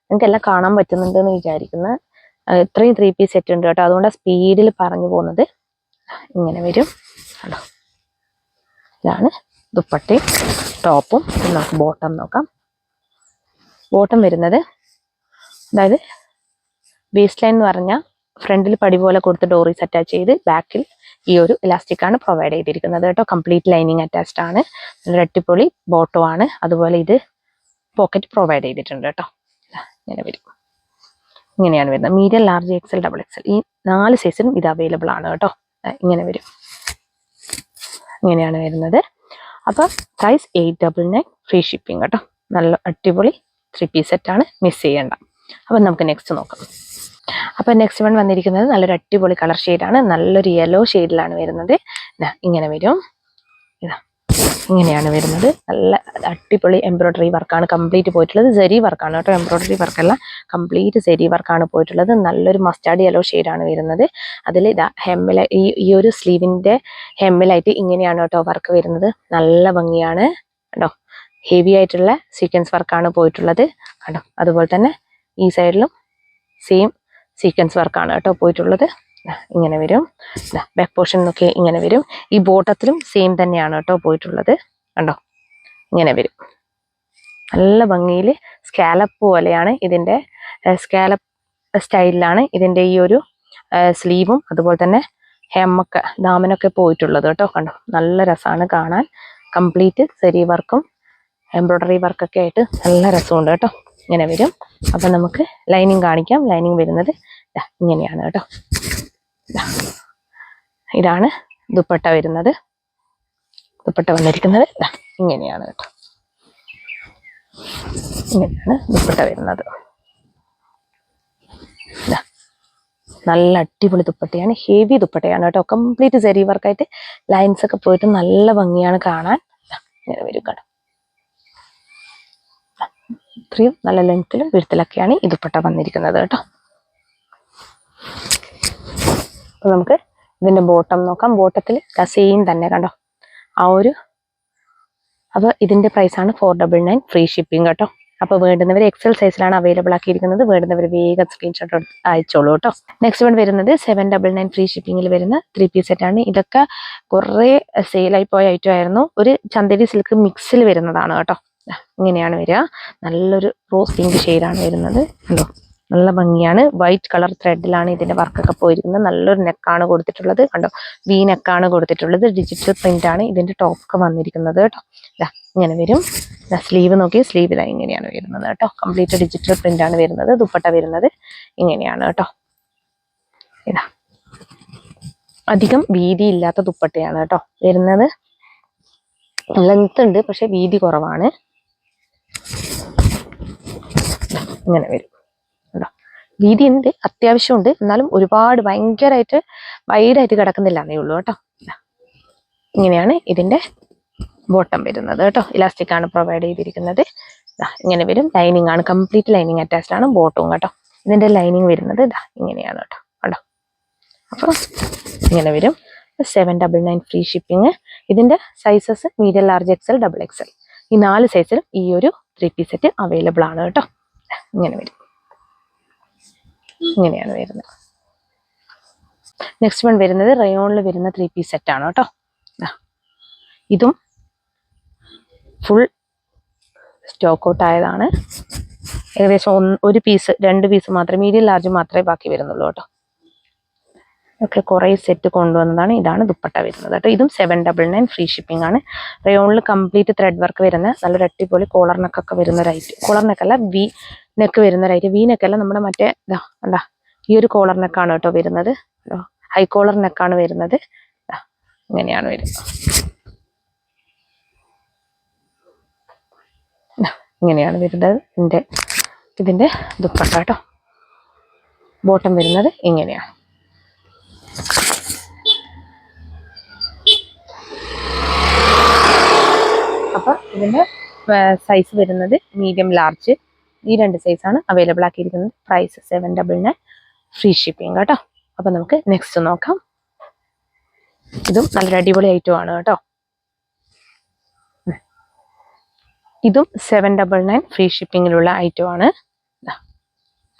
നിങ്ങൾക്ക് എല്ലാം കാണാൻ പറ്റുന്നുണ്ട് എന്ന് വിചാരിക്കുന്നത്. ഇത്രയും 3 പീസ് സെറ്റ് ഉണ്ട് കേട്ടോ. അതുകൊണ്ട് സ്പീഡിൽ പറഞ്ഞു പോകുന്നത്. ഇങ്ങനെ വരും കേട്ടോ. ഇതാണ് ദുപ്പട്ടയും ടോപ്പും. നമുക്ക് ബോട്ടം നോക്കാം. ബോട്ടം വരുന്നത് അതായത് വേസ്റ്റ് ലൈൻ എന്ന് പറഞ്ഞാൽ ഫ്രണ്ടിൽ പടി പോലെ കൊടുത്ത് ഡോറീസ് അറ്റാച്ച് ചെയ്ത് ബാക്കിൽ ഈ ഒരു ഇലാസ്റ്റിക് ആണ് പ്രൊവൈഡ് ചെയ്തിരിക്കുന്നത് കേട്ടോ. കംപ്ലീറ്റ് ലൈനിങ് അറ്റാച്ച്ഡ് ആണ്. നല്ല അടിപൊളി ബോട്ടം ആണ്. അതുപോലെ ഇത് പോക്കറ്റ് പ്രൊവൈഡ് ചെയ്തിട്ടുണ്ട് കേട്ടോ. ഇങ്ങനെ വരും. ഇങ്ങനെയാണ് വരുന്നത്. Medium, large, XL, double XL ഈ 4 സൈസിലും ഇത് അവൈലബിൾ ആണ് കേട്ടോ. ഇങ്ങനെ വരും. ഇങ്ങനെയാണ് വരുന്നത്. അപ്പോൾ പ്രൈസ് 899 ഫ്രീ ഷിപ്പിംഗ് കേട്ടോ. നല്ല അടിപൊളി 3 പീസ് സെറ്റാണ്. മിസ് ചെയ്യേണ്ട. അപ്പം നമുക്ക് നെക്സ്റ്റ് നോക്കാം. അപ്പം നെക്സ്റ്റ് വൺ വന്നിരിക്കുന്നത് നല്ലൊരു അടിപൊളി കളർ ഷെയ്ഡാണ്. നല്ലൊരു യെല്ലോ ഷെയ്ഡിലാണ് വരുന്നത്. ഇങ്ങനെ വരും. ഇതാ ഇങ്ങനെയാണ് വരുന്നത്. നല്ല അടിപൊളി എംബ്രോയ്ഡറി വർക്കാണ് കംപ്ലീറ്റ് പോയിട്ടുള്ളത്. ജെരി വർക്കാണ് കേട്ടോ. എംബ്രോയ്ഡറി വർക്കല്ല, കംപ്ലീറ്റ് ജെരി വർക്കാണ് പോയിട്ടുള്ളത്. നല്ലൊരു മസ്റ്റാർഡ് യെല്ലോ ഷെയ്ഡാണ് വരുന്നത്. അതിൽ ഇതാ ഹെമ്മിൽ ഈ ഒരു സ്ലീവിൻ്റെ ഹെമ്മിലായിട്ട് ഇങ്ങനെയാണ് കേട്ടോ വർക്ക് വരുന്നത്. നല്ല ഭംഗിയാണ് കേട്ടോ. ഹെവി ആയിട്ടുള്ള സീക്വൻസ് വർക്കാണ് പോയിട്ടുള്ളത് കേട്ടോ. അതുപോലെ തന്നെ ഈ സൈഡിലും സെയിം സീക്വൻസ് വർക്കാണ് കേട്ടോ പോയിട്ടുള്ളത്. ഇങ്ങനെ വരും. ബാക്ക് പോർഷൻ ഒക്കെ ഇങ്ങനെ വരും. ഈ ബോട്ടത്തിലും സെയിം തന്നെയാണ് കേട്ടോ പോയിട്ടുള്ളത് കണ്ടോ. ഇങ്ങനെ വരും. നല്ല ഭംഗിയിൽ സ്കാലപ്പ് പോലെയാണ് ഇതിൻ്റെ സ്കാലപ്പ് സ്റ്റൈലിലാണ് ഇതിൻ്റെ ഈ ഒരു സ്ലീവും അതുപോലെ തന്നെ ഹെമ്മൊക്കെ ദാമനൊക്കെ പോയിട്ടുള്ളത് കേട്ടോ. കണ്ടോ നല്ല രസമാണ് കാണാൻ. കംപ്ലീറ്റ് സെരി വർക്കും എംബ്രോയ്ഡറി വർക്കൊക്കെ ആയിട്ട് നല്ല രസമുണ്ട് കേട്ടോ. ഇങ്ങനെ വരും. അപ്പം നമുക്ക് ലൈനിങ് കാണിക്കാം. ലൈനിങ് വരുന്നത് ഇങ്ങനെയാണ് കേട്ടോ. ഇതാണ് ദുപ്പട്ട വരുന്നത്. ദുപ്പട്ട വന്നിരിക്കുന്നത് ഇങ്ങനെയാണ് കേട്ടോ. ഇങ്ങനെയാണ് ദുപ്പട്ട വരുന്നത്. നല്ല അടിപൊളി ദുപ്പട്ടയാണ്. ഹെവി ദുപ്പട്ടയാണ് കേട്ടോ. കംപ്ലീറ്റ് ജെരി വർക്കായിട്ട് ലൈൻസ് ഒക്കെ പോയിട്ട് നല്ല ഭംഗിയാണ് കാണാൻ. ഇങ്ങനെ വരും കേട്ടോ. ഇത്രയും നല്ല ലെങ്ത്തിലും വിഴുത്തിലൊക്കെയാണ് ഈ ദുപ്പട്ട വന്നിരിക്കുന്നത് കേട്ടോ. അപ്പോൾ നമുക്ക് ഇതിൻ്റെ ബോട്ടം നോക്കാം. ബോട്ടത്തിൽ സെയിം തന്നെ കണ്ടോ ആ ഒരു. അപ്പോൾ ഇതിൻ്റെ പ്രൈസാണ് 499 ഫ്രീ ഷിപ്പിംഗ് കേട്ടോ. അപ്പോൾ വേണ്ടുന്നവർ എക്സൽ സൈസിലാണ് അവൈലബിൾ ആക്കിയിരിക്കുന്നത്. വേണ്ടുന്നവർ വേഗം സ്ക്രീൻഷോട്ട് എടുത്ത് അയച്ചോളൂ കേട്ടോ. നെക്സ്റ്റ് വൺ വരുന്നത് 799 ഫ്രീ ഷിപ്പിങ്ങിൽ വരുന്ന 3 പീസ് സെറ്റാണ്. ഇതൊക്കെ കുറേ സെയിലായി പോയ ഐറ്റം ആയിരുന്നു. ഒരു ചന്ദേരി സിൽക്ക് മിക്സിൽ വരുന്നതാണ് കേട്ടോ. ഇങ്ങനെയാണ് വരിക. നല്ലൊരു റോസ് പിങ്ക് ഷെയ്ഡാണ് വരുന്നത് കണ്ടോ. നല്ല ഭംഗിയാണ്. വൈറ്റ് കളർ ത്രെഡിലാണ് ഇതിന്റെ വർക്കൊക്കെ പോയിരിക്കുന്നത്. നല്ലൊരു നെക്കാണ് കൊടുത്തിട്ടുള്ളത് കണ്ടോ. വി നെക്കാണ് കൊടുത്തിട്ടുള്ളത്. ഡിജിറ്റൽ പ്രിന്റ് ആണ് ഇതിന്റെ ടോപ്പ് ഒക്കെ വന്നിരിക്കുന്നത് കേട്ടോ. ഇങ്ങനെ വരും. സ്ലീവ് നോക്കി. സ്ലീവിൽ ഇങ്ങനെയാണ് വരുന്നത് കേട്ടോ. കംപ്ലീറ്റ് ഡിജിറ്റൽ പ്രിന്റ് ആണ് വരുന്നത്. ദുപ്പട്ട വരുന്നത് ഇങ്ങനെയാണ് കേട്ടോ. ഇതാ അധികം വീതി ഇല്ലാത്ത ദുപ്പട്ടയാണ് കേട്ടോ വരുന്നത്. ലെങ്ത് ഉണ്ട് പക്ഷെ വീതി കുറവാണ്. ഇങ്ങനെ വരും കേട്ടോ. വീതി ഉണ്ട്, അത്യാവശ്യമുണ്ട്. എന്നാലും ഒരുപാട് ഭയങ്കരമായിട്ട് വൈഡായിട്ട് കിടക്കുന്നില്ല എന്നേ ഉള്ളൂ കേട്ടോ. ഇങ്ങനെയാണ് ഇതിന്റെ ബോട്ടം വരുന്നത് കേട്ടോ. ഇലാസ്റ്റിക് ആണ് പ്രൊവൈഡ് ചെയ്തിരിക്കുന്നത്. ഇങ്ങനെ വരും. ലൈനിങ് ആണ്, കംപ്ലീറ്റ് ലൈനിങ് അറ്റാച്ച്ഡ് ആണ് ബോട്ടവും കേട്ടോ. ഇതിന്റെ ലൈനിങ് വരുന്നത് ഇങ്ങനെയാണ് കേട്ടോ. കണ്ടോ. അപ്പോൾ ഇങ്ങനെ വരും. 799 ഫ്രീ ഷിപ്പിംഗ്. ഇതിന്റെ sizes medium, large, XL, double XL ഈ 4 സൈസിലും ഈ ഒരു 3 പീസ് സെറ്റ് അവൈലബിൾ ആണ് കേട്ടോ. ഇങ്ങനെ വരും. ഇങ്ങനെയാണ് വരുന്നത്. നെക്സ്റ്റ് വൺ വരുന്നത് റയോണിൽ വരുന്ന 3 പീസ് സെറ്റ് ആണ് കേട്ടോ. ഇതും ഫുൾ സ്റ്റോക്ക് ഔട്ട് ആയതാണ്. ഏകദേശം 1 പീസ് 2 പീസ് മാത്രമേ, മീഡിയം ലാർജ് മാത്രമേ ബാക്കി വരുന്നുള്ളൂ കേട്ടോ. ഒക്കെ കുറേ സെറ്റ് കൊണ്ടുവന്നതാണ്. ഇതാണ് ദുപ്പട്ട വരുന്നത് കേട്ടോ. ഇതും 799 ഫ്രീ ഷിപ്പിംഗ് ആണ്. റയോണിൽ കംപ്ലീറ്റ് ത്രെഡ് വർക്ക് വരുന്ന നല്ലൊരു അടിപൊളി കോളർ നെക്കൊക്കെ വരുന്ന ഒരു ഐറ്റം. കോളർ നെക്കല്ല, വി നെക്ക് വരുന്ന ഒരു ഐറ്റം. വി നെക്കല്ല, നമ്മുടെ മറ്റേ എന്താ ഈ ഒരു കോളർ നെക്കാണ് കേട്ടോ വരുന്നത്. ഹൈ കോളർ നെക്കാണ് വരുന്നത്. ഇങ്ങനെയാണ് വരുന്നത്. ഇങ്ങനെയാണ് വരുന്നത്. ഇതിൻ്റെ ദുപ്പട്ട കേട്ടോ. ബോട്ടം വരുന്നത് ഇങ്ങനെയാണ്. അപ്പോൾ ഇതിൻ്റെ സൈസ് വരുന്നത് മീഡിയം ലാർജ്, ഈ 2 സൈസാണ് അവൈലബിൾ ആക്കിയിരിക്കുന്നത്. പ്രൈസ് 799, ഫ്രീ ഷിപ്പിംഗ് കേട്ടോ. അപ്പോൾ നമുക്ക് നെക്സ്റ്റ് നോക്കാം. ഇതും നല്ലൊരു അടിപൊളി ഐറ്റം ആണ് കേട്ടോ. ഇതും 799 ഫ്രീ ഷിപ്പിങ്ങിലുള്ള ഐറ്റം ആണ്.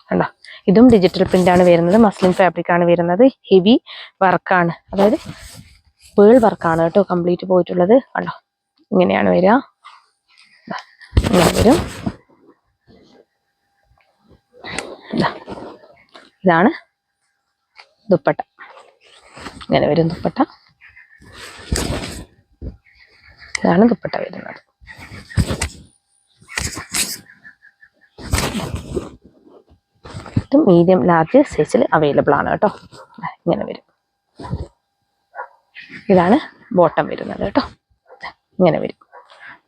കണ്ടോ, ഇതും ഡിജിറ്റൽ പ്രിന്റ് ആണ് വരുന്നത്. മസ്ലിൻ ഫാബ്രിക് ആണ് വരുന്നത്. ഹെവി വർക്കാണ്, അതായത് പേൾ വർക്കാണ് കേട്ടോ കംപ്ലീറ്റ് പോയിട്ടുള്ളത്. കണ്ടോ, ഇങ്ങനെയാണ് വരിക. ഇങ്ങനെ വരും. ഇതാണ് ദുപ്പട്ട. ഇങ്ങനെ വരും ദുപ്പട്ട. ഇതാണ് ദുപ്പട്ട വരുന്നത്. ഇത് മീഡിയം ലാർജ് സൈസിൽ അവൈലബിൾ ആണ് കേട്ടോ. ഇങ്ങനെ വരും. ഇതാണ് ബോട്ടം വരുന്നത് കേട്ടോ. ഇങ്ങനെ വരും.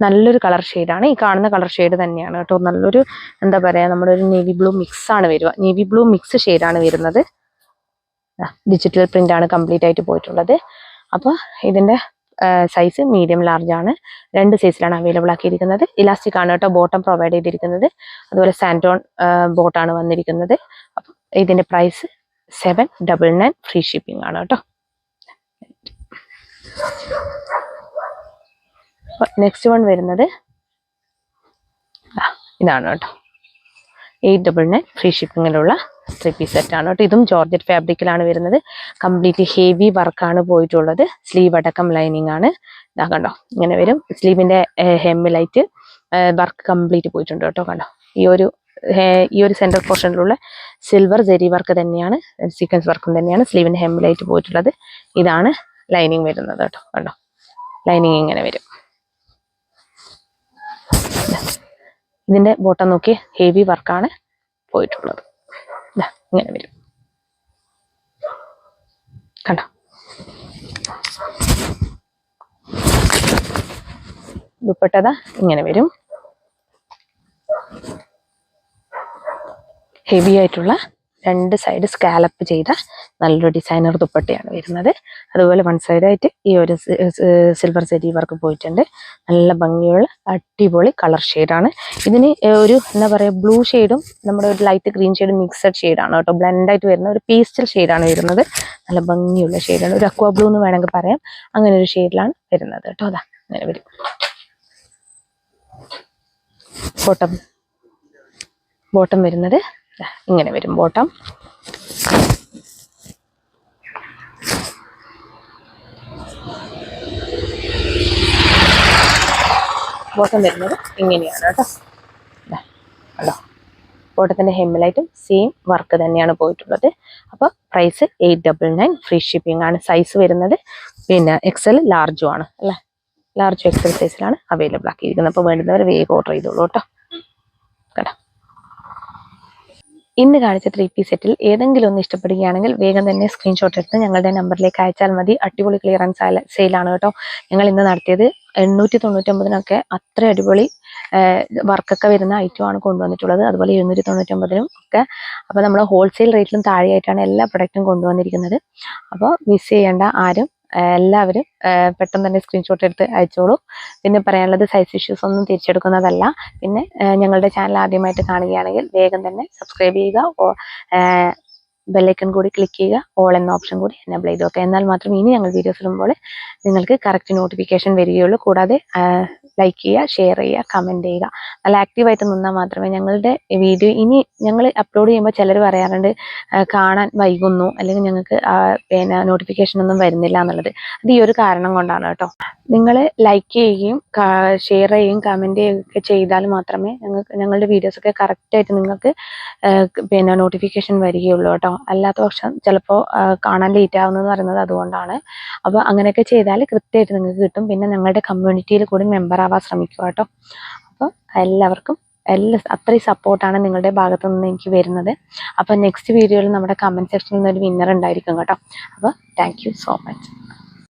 നല്ലൊരു കളർ ഷെയ്ഡാണ്. ഈ കാണുന്ന കളർ ഷെയ്ഡ് തന്നെയാണ് കേട്ടോ. നല്ലൊരു എന്താ പറയുക, നമ്മുടെ ഒരു നേവി ബ്ലൂ മിക്സ് ആണ് വരിക. നേവി ബ്ലൂ മിക്സ് ഷെയ്ഡാണ് വരുന്നത്. ഡിജിറ്റൽ പ്രിന്റ് ആണ് കംപ്ലീറ്റ് ആയിട്ട് പോയിട്ടുള്ളത്. അപ്പോൾ ഇതിൻ്റെ സൈസ് മീഡിയം ലാർജ് ആണ്. 2 സൈസിലാണ് അവൈലബിൾ ആക്കിയിരിക്കുന്നത്. ഇലാസ്റ്റിക് ആണ് കേട്ടോ ബോട്ടം പ്രൊവൈഡ് ചെയ്തിരിക്കുന്നത്. അതുപോലെ സാൻഡോൺ ബോട്ടാണ് വന്നിരിക്കുന്നത്. അപ്പം ഇതിൻ്റെ പ്രൈസ് 799, ഫ്രീ ഷിപ്പിംഗ് ആണ് കേട്ടോ. നെക്സ്റ്റ് വൺ വരുന്നത് ഇതാണ് കേട്ടോ. 899, ഫ്രീ ഷിപ്പിങ്ങിലുള്ള 3 പീസ് സെറ്റ് ആണ് കേട്ടോ. ഇതും ജോർജറ്റ് ഫാബ്രിക്കിലാണ് വരുന്നത്. കംപ്ലീറ്റ് ഹെവി വർക്കാണ് പോയിട്ടുള്ളത്. സ്ലീവ് അടക്കം ലൈനിങ് ആണ്. ഇതാ കണ്ടോ, ഇങ്ങനെ വരും. സ്ലീവിൻ്റെ ഹെമ്മിലായിട്ട് വർക്ക് കംപ്ലീറ്റ് പോയിട്ടുണ്ട് കേട്ടോ. കണ്ടോ, ഈ ഒരു സെൻറ്റർ പോർഷനിലുള്ള സിൽവർ ജെറി വർക്ക് തന്നെയാണ്, സീക്വൻസ് വർക്കും തന്നെയാണ് സ്ലീവിൻ്റെ ഹെമ്മിലായിട്ട് പോയിട്ടുള്ളത്. ഇതാണ് ലൈനിങ് വരുന്നത് കേട്ടോ. കണ്ടോ, ലൈനിങ് ഇങ്ങനെ വരും. ഇതിൻ്റെ ബോട്ടം നോക്കി ഹെവി വർക്കാണ് പോയിട്ടുള്ളത്. ഇങ്ങനെ വരും. കണ്ടോ, ദുപ്പട്ട ഇങ്ങനെ വരും. ഹെവി ആയിട്ടുള്ള 2 സൈഡ് സ്കാലപ്പ് ചെയ്ത നല്ലൊരു ഡിസൈനർ ദുപ്പട്ടയാണ് വരുന്നത്. അതുപോലെ 1 സൈഡായിട്ട് ഈ ഒരു സിൽവർ സെരി വർക്ക് പോയിട്ടുണ്ട്. നല്ല ഭംഗിയുള്ള അടിപൊളി കളർ ഷെയ്ഡാണ്. ഇതിന് ഒരു എന്താ പറയുക, ബ്ലൂ ഷെയ്ഡും നമ്മുടെ ഒരു ലൈറ്റ് ഗ്രീൻ ഷെയ്ഡും മിക്സഡ് ഷെയ്ഡാണ് കേട്ടോ. ബ്ലെൻഡായിട്ട് വരുന്ന ഒരു പേസ്റ്റൽ ഷെയ്ഡാണ് വരുന്നത്. നല്ല ഭംഗിയുള്ള ഷെയ്ഡാണ്. ഒരു അക്വാ ബ്ലൂ എന്ന് വേണമെങ്കിൽ പറയാം. അങ്ങനെ ഒരു ഷെയ്ഡിലാണ് വരുന്നത് കേട്ടോ. അതാ അങ്ങനെ വരും. ബോട്ടം വരുന്നത് ഇങ്ങനെ വരും. ബോട്ടം വരുന്നത് ഇങ്ങനെയാണ് കേട്ടോ. കണ്ടോ, ബോട്ടത്തിന്റെ ഹെമ്മിലായിട്ടും സെയിം വർക്ക് തന്നെയാണ് പോയിട്ടുള്ളത്. അപ്പോൾ പ്രൈസ് 899, ഫ്രീ ഷിപ്പിംഗ് ആണ്. സൈസ് വരുന്നത് പിന്നെ XL ലാർജും ആണ് അല്ലേ. ലാർജ് XL സൈസിലാണ് അവൈലബിൾ ആക്കിയിരിക്കുന്നത്. അപ്പോൾ വേണ്ടുന്നവർ വേഗം ഓർഡർ ചെയ്തോളൂ കേട്ടോ. കേട്ടോ, ഇന്ന് കാണിച്ച 3 പീസ് സെറ്റിൽ ഏതെങ്കിലും ഒന്ന് ഇഷ്ടപ്പെടുകയാണെങ്കിൽ വേഗം തന്നെ സ്ക്രീൻഷോട്ട് എടുത്ത് ഞങ്ങളുടെ നമ്പറിലേക്ക് അയച്ചാൽ മതി. അടിപൊളി ക്ലിയറൻസ് സെയിലാണ് കേട്ടോ. ഞങ്ങൾ ഇന്ന് നടത്തിയത് 899 അത്ര അടിപൊളി വർക്കൊക്കെ വരുന്ന ഐറ്റമാണ് കൊണ്ടുവന്നിട്ടുള്ളത്. അതുപോലെ 799 ഒക്കെ. അപ്പോൾ നമ്മൾ ഹോൾസെയിൽ റേറ്റിലും താഴെയായിട്ടാണ് എല്ലാ പ്രൊഡക്റ്റും കൊണ്ടുവന്നിരിക്കുന്നത്. അപ്പോൾ മിസ് ചെയ്യേണ്ട ആരും. എല്ലാവരും പെട്ടെന്ന് തന്നെ സ്ക്രീൻഷോട്ട് എടുത്ത് അയച്ചോളൂ. പിന്നെ പറയാനുള്ളത്, സൈസ് ഇഷ്യൂസ് ഒന്നും തിരിച്ചെടുക്കുന്നതല്ല. പിന്നെ ഞങ്ങളുടെ ചാനൽ ആദ്യമായിട്ട് കാണുകയാണെങ്കിൽ വേഗം തന്നെ സബ്സ്ക്രൈബ് ചെയ്യുക. ബെല്ലൈക്കൺ കൂടി ക്ലിക്ക് ചെയ്യുക. ഓൾ എന്ന ഓപ്ഷൻ കൂടി എനേബിൾ ചെയ്ത് വെക്കുക. എന്നാൽ മാത്രം ഇനി ഞങ്ങൾ വീഡിയോസ് ഇടുമ്പോൾ നിങ്ങൾക്ക് കറക്റ്റ് നോട്ടിഫിക്കേഷൻ വരികയുള്ളൂ. കൂടാതെ ലൈക്ക് ചെയ്യുക, ഷെയർ ചെയ്യുക, കമൻറ്റ് ചെയ്യുക. നല്ല ആക്റ്റീവായിട്ട് നിന്നാൽ മാത്രമേ ഞങ്ങളുടെ വീഡിയോ ഇനി ഞങ്ങൾ അപ്ലോഡ് ചെയ്യുമ്പോൾ ചിലർ പറയാറുണ്ട് കാണാൻ വൈകുന്നു, അല്ലെങ്കിൽ ഞങ്ങൾക്ക് പിന്നെ നോട്ടിഫിക്കേഷൻ ഒന്നും വരുന്നില്ല എന്നുള്ളത്. അത് ഈ ഒരു കാരണം കൊണ്ടാണ് കേട്ടോ. നിങ്ങൾ ലൈക്ക് ചെയ്യുകയും ഷെയർ ചെയ്യുകയും കമൻറ്റ് ചെയ്യുകയൊക്കെ ചെയ്താൽ മാത്രമേ ഞങ്ങളുടെ വീഡിയോസൊക്കെ കറക്റ്റായിട്ട് നിങ്ങൾക്ക് പിന്നെ നോട്ടിഫിക്കേഷൻ വരികയുള്ളൂ കേട്ടോ. അല്ലാത്ത പക്ഷം ചിലപ്പോൾ കാണാൻ ലേറ്റ് ആവുന്നതെന്ന് പറയുന്നത് അതുകൊണ്ടാണ്. അപ്പോൾ അങ്ങനെയൊക്കെ ചെയ്താൽ കൃത്യമായിട്ട് നിങ്ങൾക്ക് കിട്ടും. പിന്നെ ഞങ്ങളുടെ കമ്മ്യൂണിറ്റിയിൽ കൂടി മെമ്പർ ആവാൻ ശ്രമിക്കുക കേട്ടോ. അപ്പോൾ എല്ലാവർക്കും അത്രയും സപ്പോർട്ടാണ് നിങ്ങളുടെ ഭാഗത്തു നിന്ന് എനിക്ക് വരുന്നത്. അപ്പോൾ നെക്സ്റ്റ് വീഡിയോയിൽ നമ്മുടെ കമൻറ്റ് സെക്ഷനിൽ നിന്നൊരു വിന്നർ ഉണ്ടായിരിക്കും കേട്ടോ. അപ്പോൾ താങ്ക് യു സോ മച്ച്.